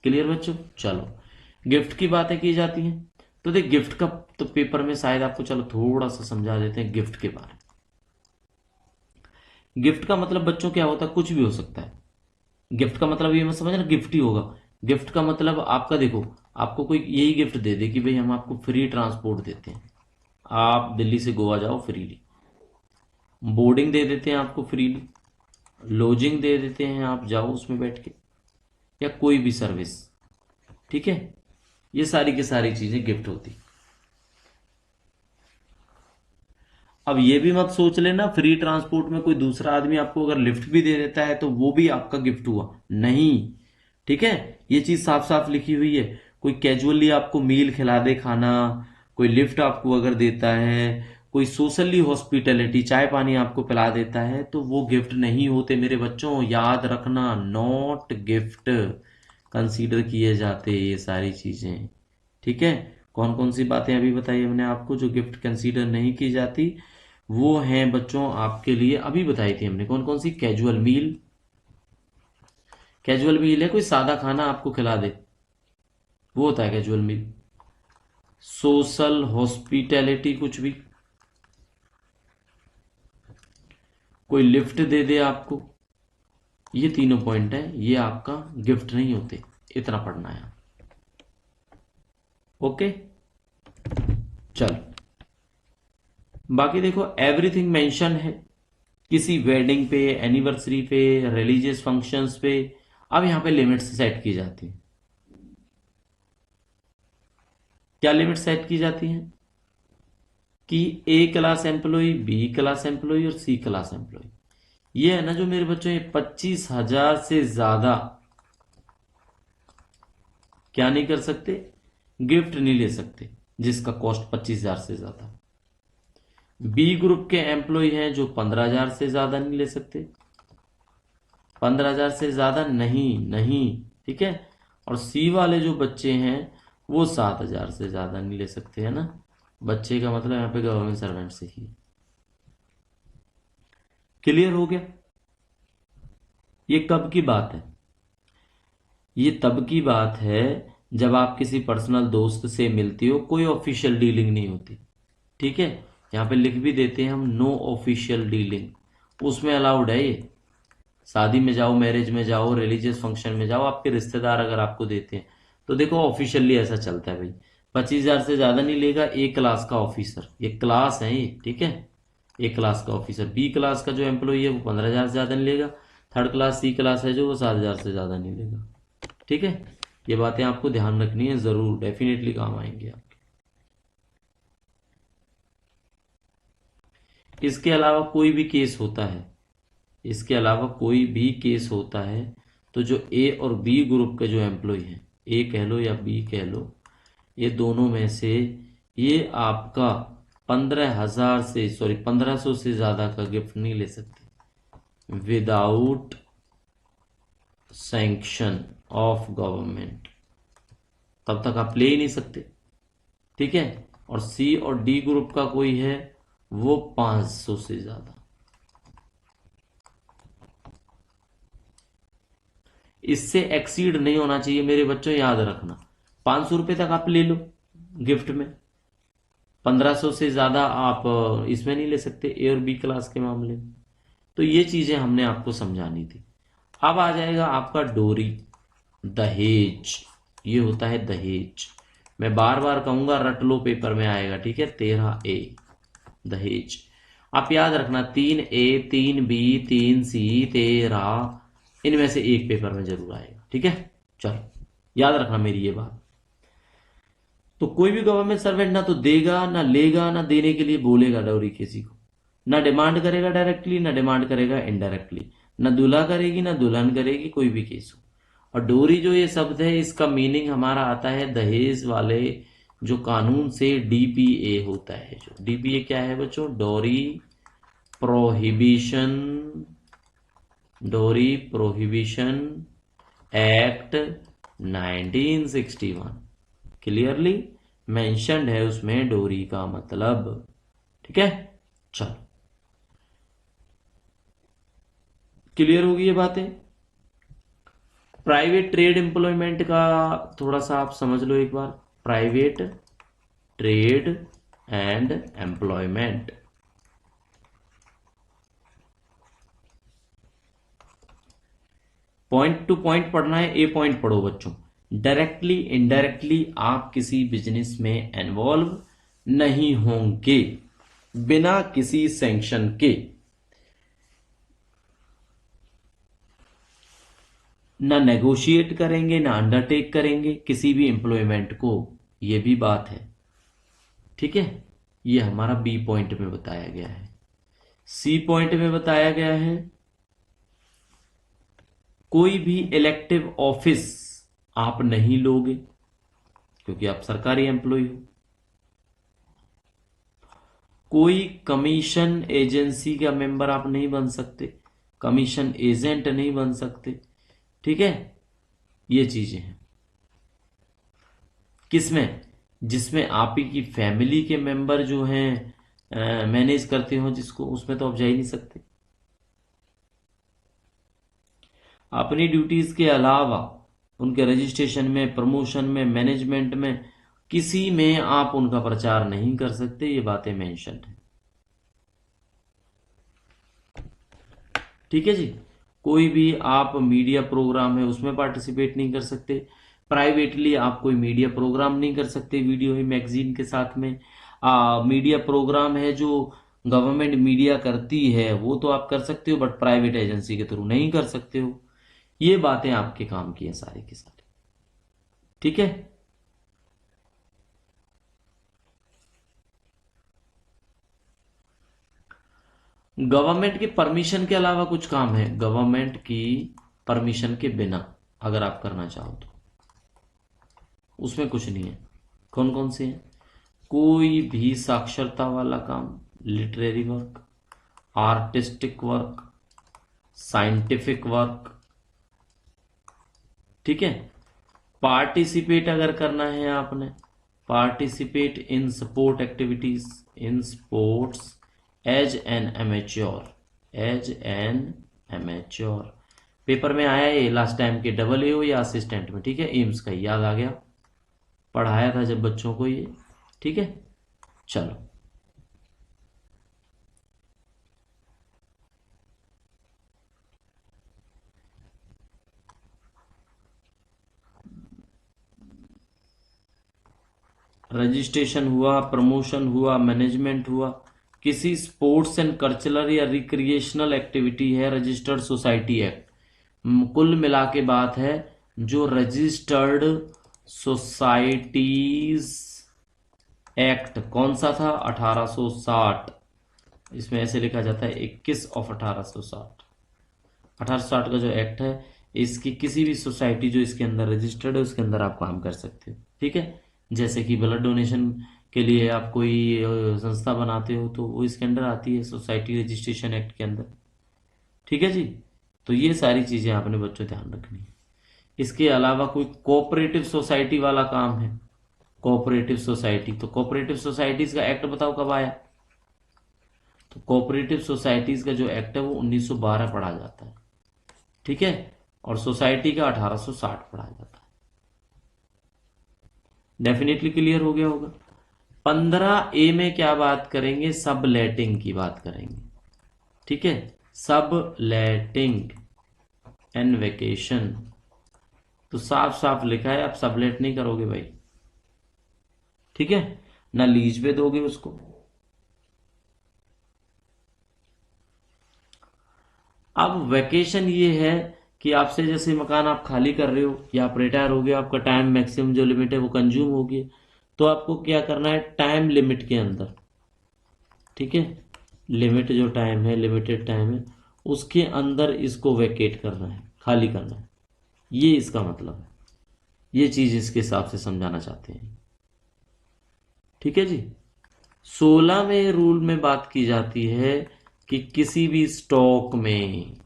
क्लियर बच्चों, चलो गिफ्ट की बातें की जाती हैं। तो देख, गिफ्ट का तो पेपर में शायद आपको, चलो थोड़ा सा समझा देते हैं गिफ्ट के बारे में। गिफ्ट का मतलब बच्चों क्या होता है, कुछ भी हो सकता है। गिफ्ट का मतलब ये मत समझना गिफ्ट ही होगा। गिफ्ट का मतलब आपका, देखो आपको कोई यही गिफ्ट दे दे कि भाई हम आपको फ्री ट्रांसपोर्ट देते हैं, आप दिल्ली से गोवा जाओ फ्रीली, बोर्डिंग दे देते हैं आपको फ्रीली, लॉजिंग दे देते हैं, आप जाओ उसमें बैठ के, या कोई भी सर्विस, ठीक है। ये सारी की सारी चीजें गिफ्ट होती। अब ये भी मत सोच लेना फ्री ट्रांसपोर्ट में कोई दूसरा आदमी आपको अगर लिफ्ट भी दे देता है तो वो भी आपका गिफ्ट हुआ, नहीं, ठीक है। ये चीज साफ साफ लिखी हुई है। कोई कैजुअली आपको मील खिला दे खाना, कोई लिफ्ट आपको अगर देता है, कोई सोशली हॉस्पिटैलिटी चाय पानी आपको पिला देता है, तो वो गिफ्ट नहीं होते मेरे बच्चों, याद रखना, नॉट गिफ्ट कंसीडर किए जाते ये सारी चीजें, ठीक है। कौन कौन सी बातें अभी बताई हमने आपको जो गिफ्ट कंसीडर नहीं की जाती, वो हैं बच्चों आपके लिए अभी बताई थी हमने। कौन कौन सी? कैजुअल मील, कैजुअल मील है कोई सादा खाना आपको खिला दे, वो होता है कैजुअल मील। सोशल हॉस्पिटैलिटी कुछ भी, कोई लिफ्ट दे दे आपको, ये तीनों पॉइंट है, ये आपका गिफ्ट नहीं होते, इतना पढ़ना है। ओके चल, बाकी देखो एवरीथिंग मेंशन है किसी वेडिंग पे, एनिवर्सरी पे, रिलीजियस फंक्शंस पे। अब यहां पे लिमिट्स सेट की जाती है। क्या लिमिट सेट की जाती है कि A class employee, B class employee और सी क्लास एम्प्लॉय, ये है ना जो मेरे बच्चों, ये 25,000 से ज्यादा क्या नहीं कर सकते, गिफ्ट नहीं ले सकते जिसका कॉस्ट 25,000 से ज्यादा। बी ग्रुप के एम्प्लॉय हैं जो 15,000 से ज्यादा नहीं ले सकते, 15,000 से ज्यादा नहीं नहीं, ठीक है। और सी वाले जो बच्चे हैं वो 7,000 से ज्यादा नहीं ले सकते, है ना। बच्चे का मतलब यहाँ पे गवर्नमेंट सर्वेंट से ही। क्लियर हो गया? ये कब की बात है? ये तब की बात है जब आप किसी पर्सनल दोस्त से मिलती हो, कोई ऑफिशियल डीलिंग नहीं होती, ठीक है। यहाँ पे लिख भी देते हैं हम, नो ऑफिशियल डीलिंग, उसमें अलाउड है ये। शादी में जाओ, मैरिज में जाओ, रिलीजियस फंक्शन में जाओ, आपके रिश्तेदार अगर आपको देते हैं तो देखो ऑफिशियली ऐसा चलता है भाई। 25,000 से ज्यादा नहीं लेगा ए क्लास का ऑफिसर, ये क्लास है ये, ठीक है। ए क्लास का ऑफिसर, बी क्लास का जो एम्प्लॉई है वो 15,000 से ज्यादा नहीं लेगा, थर्ड क्लास सी क्लास है जो वो 7,000 से ज्यादा नहीं लेगा, ठीक है। ये बातें आपको ध्यान रखनी है, जरूर डेफिनेटली काम आएंगे आपके। इसके अलावा कोई भी केस होता है, इसके अलावा कोई भी केस होता है तो जो ए और बी ग्रुप के जो एम्प्लॉय हैं, ए कह लो या बी कह लो, ये दोनों में से ये आपका 15,000 से, सॉरी 1,500 से ज्यादा का गिफ्ट नहीं ले सकते विदाउट सैंक्शन ऑफ गवर्नमेंट, तब तक आप ले ही नहीं सकते, ठीक है। और सी और डी ग्रुप का कोई है वो 500 से ज्यादा, इससे एक्सीड नहीं होना चाहिए मेरे बच्चों, याद रखना। 500 रुपए तक आप ले लो गिफ्ट में, 1,500 से ज्यादा आप इसमें नहीं ले सकते, ए और बी क्लास के मामले में। तो ये चीजें हमने आपको समझानी थी। अब आ जाएगा आपका डोरी, दहेज, ये होता है दहेज। मैं बार बार कहूंगा, रट लो, पेपर में आएगा, ठीक है। 13A दहेज। आप याद रखना, 3A 3B 3C 13, इनमें से एक पेपर में जरूर आएगा, ठीक है। चलो याद रखना मेरी ये बात। तो कोई भी गवर्नमेंट सर्वेंट ना तो देगा ना लेगा ना देने के लिए बोलेगा डोरी किसी को, ना डिमांड करेगा डायरेक्टली ना डिमांड करेगा इनडायरेक्टली, ना दूल्हा करेगी ना दुल्हन करेगी, कोई भी केस हो। और डोरी जो ये शब्द है इसका मीनिंग हमारा आता है दहेज वाले जो कानून से डीपीए होता है। जो डीपीए क्या है बच्चों? डोरी प्रोहिबिशन एक्ट 1961 क्लियरली मेंशन्ड है उसमें डोरी का मतलब, ठीक है। चलो क्लियर होगी ये बातें। प्राइवेट ट्रेड एम्प्लॉयमेंट का थोड़ा सा आप समझ लो एक बार। Private trade and employment, point to point पढ़ना है, ए पॉइंट पढ़ो बच्चों। डायरेक्टली इनडायरेक्टली आप किसी बिजनेस में इन्वॉल्व नहीं होंगे बिना किसी सैंक्शन के। ना नेगोशिएट करेंगे ना अंडरटेक करेंगे किसी भी एम्प्लॉयमेंट को, ये भी बात है। ठीक है, ये हमारा बी पॉइंट में बताया गया है। सी पॉइंट में बताया गया है कोई भी इलेक्टिव ऑफिस आप नहीं लोगे क्योंकि आप सरकारी एम्प्लॉय हो। कोई कमीशन एजेंसी का मेंबर आप नहीं बन सकते, कमीशन एजेंट नहीं बन सकते। ठीक है, ये चीजें हैं किसमें, जिसमें आप ही की फैमिली के मेंबर जो हैं मैनेज करते हो जिसको, उसमें तो आप जा ही नहीं सकते। अपनी ड्यूटीज के अलावा उनके रजिस्ट्रेशन में, प्रमोशन में, मैनेजमेंट में, किसी में आप उनका प्रचार नहीं कर सकते। ये बातें मेंशन है। ठीक है जी। कोई भी आप मीडिया प्रोग्राम है उसमें पार्टिसिपेट नहीं कर सकते। प्राइवेटली आप कोई मीडिया प्रोग्राम नहीं कर सकते वीडियो ही मैगजीन के साथ में। मीडिया प्रोग्राम है जो गवर्नमेंट मीडिया करती है वो तो आप कर सकते हो, बट प्राइवेट एजेंसी के थ्रू नहीं कर सकते हो। ये बातें आपके काम की है सारी की सारी। ठीक है, गवर्नमेंट की परमिशन के अलावा कुछ काम है, गवर्नमेंट की परमिशन के बिना अगर आप करना चाहो तो उसमें कुछ नहीं है। कौन कौन से हैं? कोई भी साक्षरता वाला काम, literary work, artistic work, scientific work. ठीक है, पार्टिसिपेट अगर करना है आपने, participate in sport activities, in sports as an amateur, as an amateur. Paper में आया ये लास्ट टाइम के डबल ए हो या असिस्टेंट में। ठीक है, एम्स का याद आ गया, पढ़ाया था जब बच्चों को ये। ठीक है, चलो रजिस्ट्रेशन हुआ, प्रमोशन हुआ, मैनेजमेंट हुआ, किसी स्पोर्ट्स एंड कल्चरल या रिक्रिएशनल एक्टिविटी है, रजिस्टर्ड सोसाइटी एक्ट। कुल मिला के बात है जो रजिस्टर्ड सोसाइटीज एक्ट कौन सा था, 1860। इसमें ऐसे लिखा जाता है 21 ऑफ 1860। 1860 का जो एक्ट है, इसकी किसी भी सोसाइटी जो इसके अंदर रजिस्टर्ड है उसके अंदर आप काम कर सकते हो। ठीक है, जैसे कि ब्लड डोनेशन के लिए आप कोई संस्था बनाते हो तो वो इसके अंदर आती है, सोसाइटी रजिस्ट्रेशन एक्ट के अंदर। ठीक है जी, तो ये सारी चीजें आपने बच्चों ध्यान रखनी है। इसके अलावा कोई कोऑपरेटिव सोसाइटी वाला काम है, कोऑपरेटिव सोसाइटी, तो कोऑपरेटिव सोसाइटीज का एक्ट बताओ कब आया। तो कोऑपरेटिव सोसाइटीज का जो एक्ट है वो 1912 पढ़ा जाता है। ठीक है, और सोसाइटी का 1860 पढ़ा जाता है। डेफिनेटली क्लियर हो गया होगा। 15A में क्या बात करेंगे, सब लेटिंग की बात करेंगे। ठीक है, सब लेटिंग एंड वेकेशन। तो साफ साफ लिखा है आप सबलेट नहीं करोगे भाई। ठीक है, ना लीज पे दोगे उसको। अब वेकेशन ये है कि आपसे जैसे मकान आप खाली कर रहे हो या आप रिटायर हो गए, आपका टाइम मैक्सिमम जो लिमिट है वो कंज्यूम हो गया, तो आपको क्या करना है, टाइम लिमिट के अंदर। ठीक है, लिमिट जो टाइम है, लिमिटेड टाइम है, उसके अंदर इसको वैकेट करना है, खाली करना है। ये इसका मतलब है, ये चीज इसके हिसाब से समझाना चाहते हैं। ठीक है जी। 16वें रूल में बात की जाती है कि किसी भी स्टॉक में,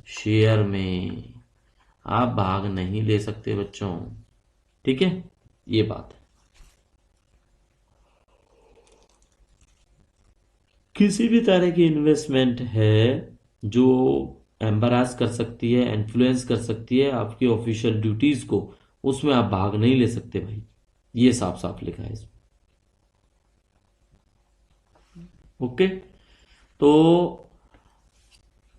शेयर में आप भाग नहीं ले सकते बच्चों। ठीक है, ये बात है। किसी भी तरह की इन्वेस्टमेंट है जो एम्बरास कर सकती है, इन्फ्लुएंस कर सकती है आपकी ऑफिशियल ड्यूटीज को, उसमें आप भाग नहीं ले सकते भाई। ये साफ साफ लिखा है इसमें। ओके, तो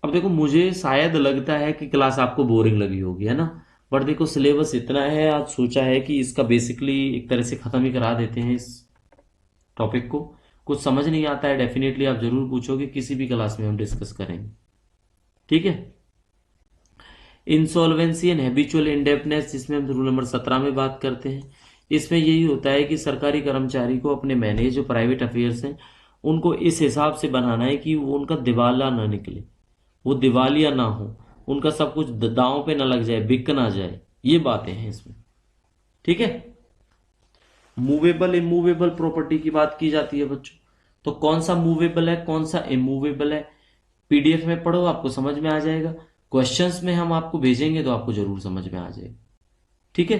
अब देखो, मुझे शायद लगता है कि क्लास आपको बोरिंग लगी होगी, है ना। बट देखो सिलेबस इतना है, आज सोचा है कि इसका बेसिकली एक तरह से खत्म ही करा देते हैं इस टॉपिक को। कुछ समझ नहीं आता है डेफिनेटली आप जरूर पूछोगे, किसी भी क्लास में हम डिस्कस करेंगे। ठीक है, इंसॉल्वेंसी एंड हैबिचुअल इंडेप्टनेस, जिसमें हम रूल नंबर 17 में बात करते हैं, इसमें यही होता है कि सरकारी कर्मचारी को अपने मैनेज जो प्राइवेट अफेयर्स हैं उनको इस हिसाब से बनाना है कि वो उनका दिवाला ना निकले, वो दिवालिया ना हो, उनका सब कुछ दांव पे ना लग जाए, बिक ना जाए, ये बातें हैं इसमें। ठीक है। मूवेबल इमूवेबल प्रॉपर्टी की बात की जाती है बच्चों। तो कौन सा मूवेबल है, कौन सा इमूवेबल है, पीडीएफ में पढ़ो, आपको समझ में आ जाएगा। क्वेश्चंस में हम आपको भेजेंगे तो आपको जरूर समझ में आ जाएगा। ठीक है।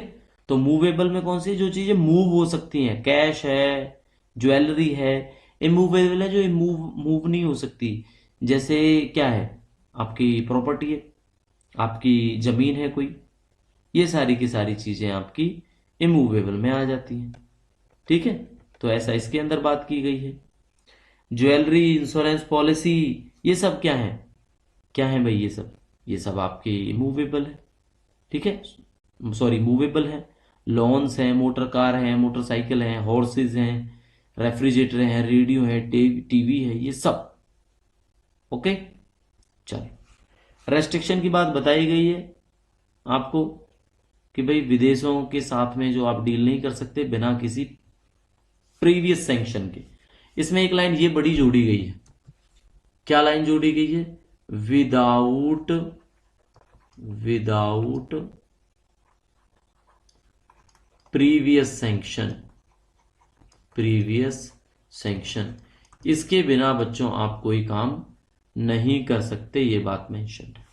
तो मूवेबल में कौन सी जो चीजें मूव हो सकती हैं, कैश है, ज्वेलरी है। इमूवेबल है जो मूव नहीं हो सकती, जैसे क्या है, आपकी प्रॉपर्टी है, आपकी जमीन है कोई, ये सारी की सारी चीजें आपकी इमूवेबल में आ जाती हैं। ठीक है। तो ऐसा इसके अंदर बात की गई है। ज्वेलरी, इंश्योरेंस पॉलिसी, ये सब क्या है, क्या है भाई, ये सब आपके इमूवेबल है। ठीक है, सॉरी मूवेबल है। लॉन्स हैं, मोटर कार हैं, मोटरसाइकिल हैं, हॉर्सेज हैं, रेफ्रिजरेटर हैं, रेडियो है, टीवी है, ये सब। ओके। चलो, रेस्ट्रिक्शन की बात बताई गई है आपको कि भाई विदेशों के साथ में जो आप डील नहीं कर सकते बिना किसी प्रीवियस सैंक्शन के। इसमें एक लाइन ये बड़ी जोड़ी गई है, क्या लाइन जोड़ी गई है, विदाउट प्रीवियस सैंक्शन, इसके बिना बच्चों आप कोई काम नहीं कर सकते, ये बात मेंशन है।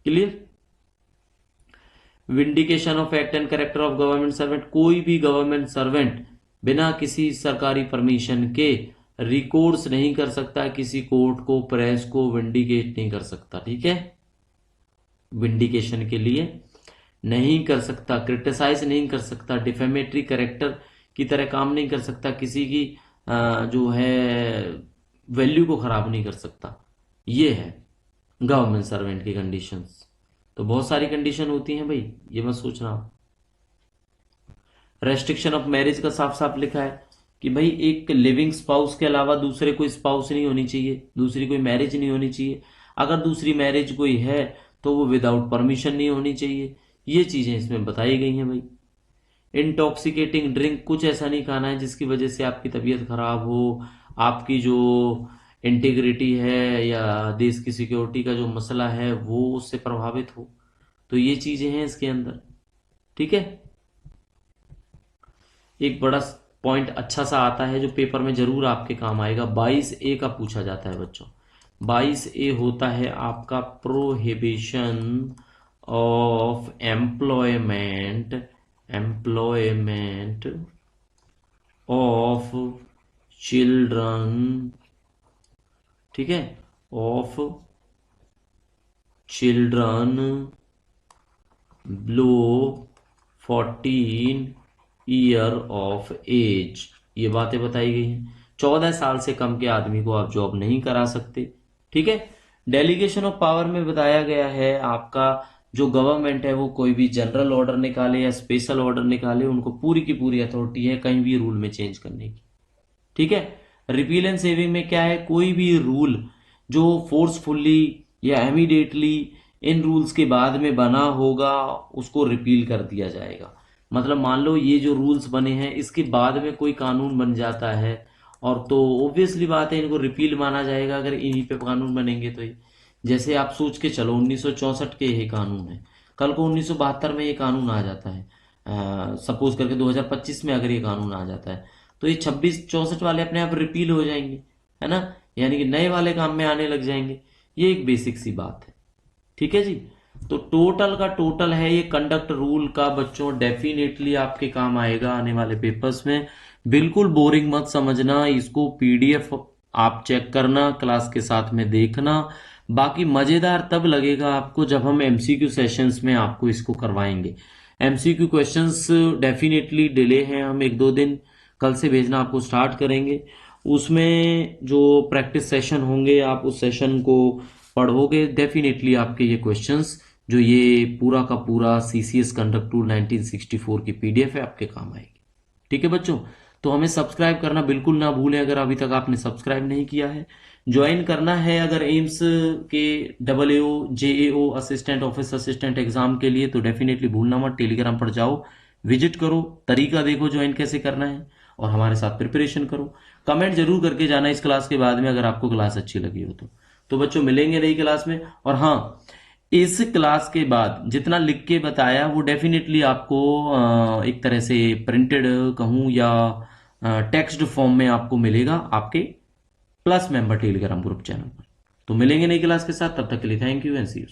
Clear. Vindication of act and character of government servant, कोई भी गवर्नमेंट सर्वेंट बिना किसी सरकारी परमिशन के रिकोर्स नहीं कर सकता, किसी कोर्ट को, प्रेस को विंडिकेट नहीं कर सकता। ठीक है, विंडिकेशन के लिए नहीं कर सकता, क्रिटिसाइज नहीं कर सकता, डिफेमेटरी कैरेक्टर की तरह काम नहीं कर सकता, किसी की जो है वैल्यू को खराब नहीं कर सकता। ये है गवर्नमेंट सर्वेंट की कंडीशंस। तो बहुत सारी कंडीशन होती हैं भाई, ये मत सोचना। रेस्ट्रिक्शन ऑफ मैरिज का साफ साफ लिखा है कि भाई एक लिविंग स्पाउस के अलावा दूसरे कोई स्पाउस नहीं होनी चाहिए, दूसरी कोई मैरिज नहीं होनी चाहिए। अगर दूसरी मैरिज कोई है तो वो विदाउट परमिशन नहीं होनी चाहिए। ये चीजें इसमें बताई गई हैं भाई। इंटॉक्सिकेटिंग ड्रिंक, कुछ ऐसा नहीं खाना है जिसकी वजह से आपकी तबीयत खराब हो, आपकी जो इंटीग्रिटी है या देश की सिक्योरिटी का जो मसला है वो उससे प्रभावित हो। तो ये चीजें हैं इसके अंदर। ठीक है। एक बड़ा पॉइंट अच्छा सा आता है जो पेपर में जरूर आपके काम आएगा, 22A का पूछा जाता है बच्चों। 22A होता है आपका prohibition of employment of children. ठीक है, of children below 14 year of age. ये बातें बताई गई हैं। 14 साल से कम के आदमी को आप जॉब नहीं करा सकते। ठीक है। डेलीगेशन ऑफ पावर में बताया गया है आपका जो गवर्नमेंट है वो कोई भी जनरल ऑर्डर निकाले या स्पेशल ऑर्डर निकाले, उनको पूरी की पूरी अथॉरिटी है कहीं भी रूल में चेंज करने की। ठीक है। रिपील एंड सेविंग में क्या है, कोई भी रूल जो फोर्सफुली या इमीडिएटली इन रूल्स के बाद में बना होगा उसको रिपील कर दिया जाएगा। मतलब मान लो ये जो रूल्स बने हैं इसके बाद में कोई कानून बन जाता है और तो ऑब्वियसली बात है इनको रिपील माना जाएगा अगर इन्हीं पे कानून बनेंगे तो। जैसे आप सोच के चलो 1964 के ये कानून है, कल को 1972 में ये कानून आ जाता है, सपोज करके 2025 में अगर ये कानून आ जाता है तो ये 26-64 वाले अपने आप रिपील हो जाएंगे, है ना, यानी कि नए वाले काम में आने लग जाएंगे। ये एक बेसिक सी बात है। ठीक है जी। तो टोटल का टोटल है ये कंडक्ट रूल का बच्चों, डेफिनेटली आपके काम आएगा आने वाले पेपर्स में। बिल्कुल बोरिंग मत समझना इसको, पीडीएफ आप चेक करना, क्लास के साथ में देखना। बाकी मजेदार तब लगेगा आपको जब हम एमसीक्यू सेशंस में आपको इसको करवाएंगे। एमसीक्यू क्वेश्चंस डेफिनेटली डिले हैं, हम 1-2 दिन कल से भेजना आपको स्टार्ट करेंगे। उसमें जो प्रैक्टिस सेशन होंगे आप उस सेशन को पढ़ोगे, डेफिनेटली आपके ये क्वेश्चंस जो ये पूरा का पूरा सीसीएस कंडक्ट टूल 1964 की पीडीएफ है आपके काम आएगी। ठीक है बच्चों। तो हमें सब्सक्राइब करना बिल्कुल ना भूलें अगर अभी तक आपने सब्सक्राइब नहीं किया है। ज्वाइन करना है अगर एम्स के AAO JAO assistant office assistant exam के लिए तो डेफिनेटली भूलना मत, टेलीग्राम पर जाओ, विजिट करो, तरीका देखो ज्वाइन कैसे करना है और हमारे साथ प्रिपरेशन करो। कमेंट जरूर करके जाना इस क्लास के बाद में अगर आपको क्लास अच्छी लगी हो तो बच्चों मिलेंगे नई क्लास में। और हाँ, इस क्लास के बाद जितना लिख के बताया वो डेफिनेटली आपको एक तरह से प्रिंटेड कहूँ या टेक्स्ट फॉर्म में आपको मिलेगा आपके plus member Telegram group channel पर। तो मिलेंगे नई क्लास के साथ, तब तक के लिए thank you and see you.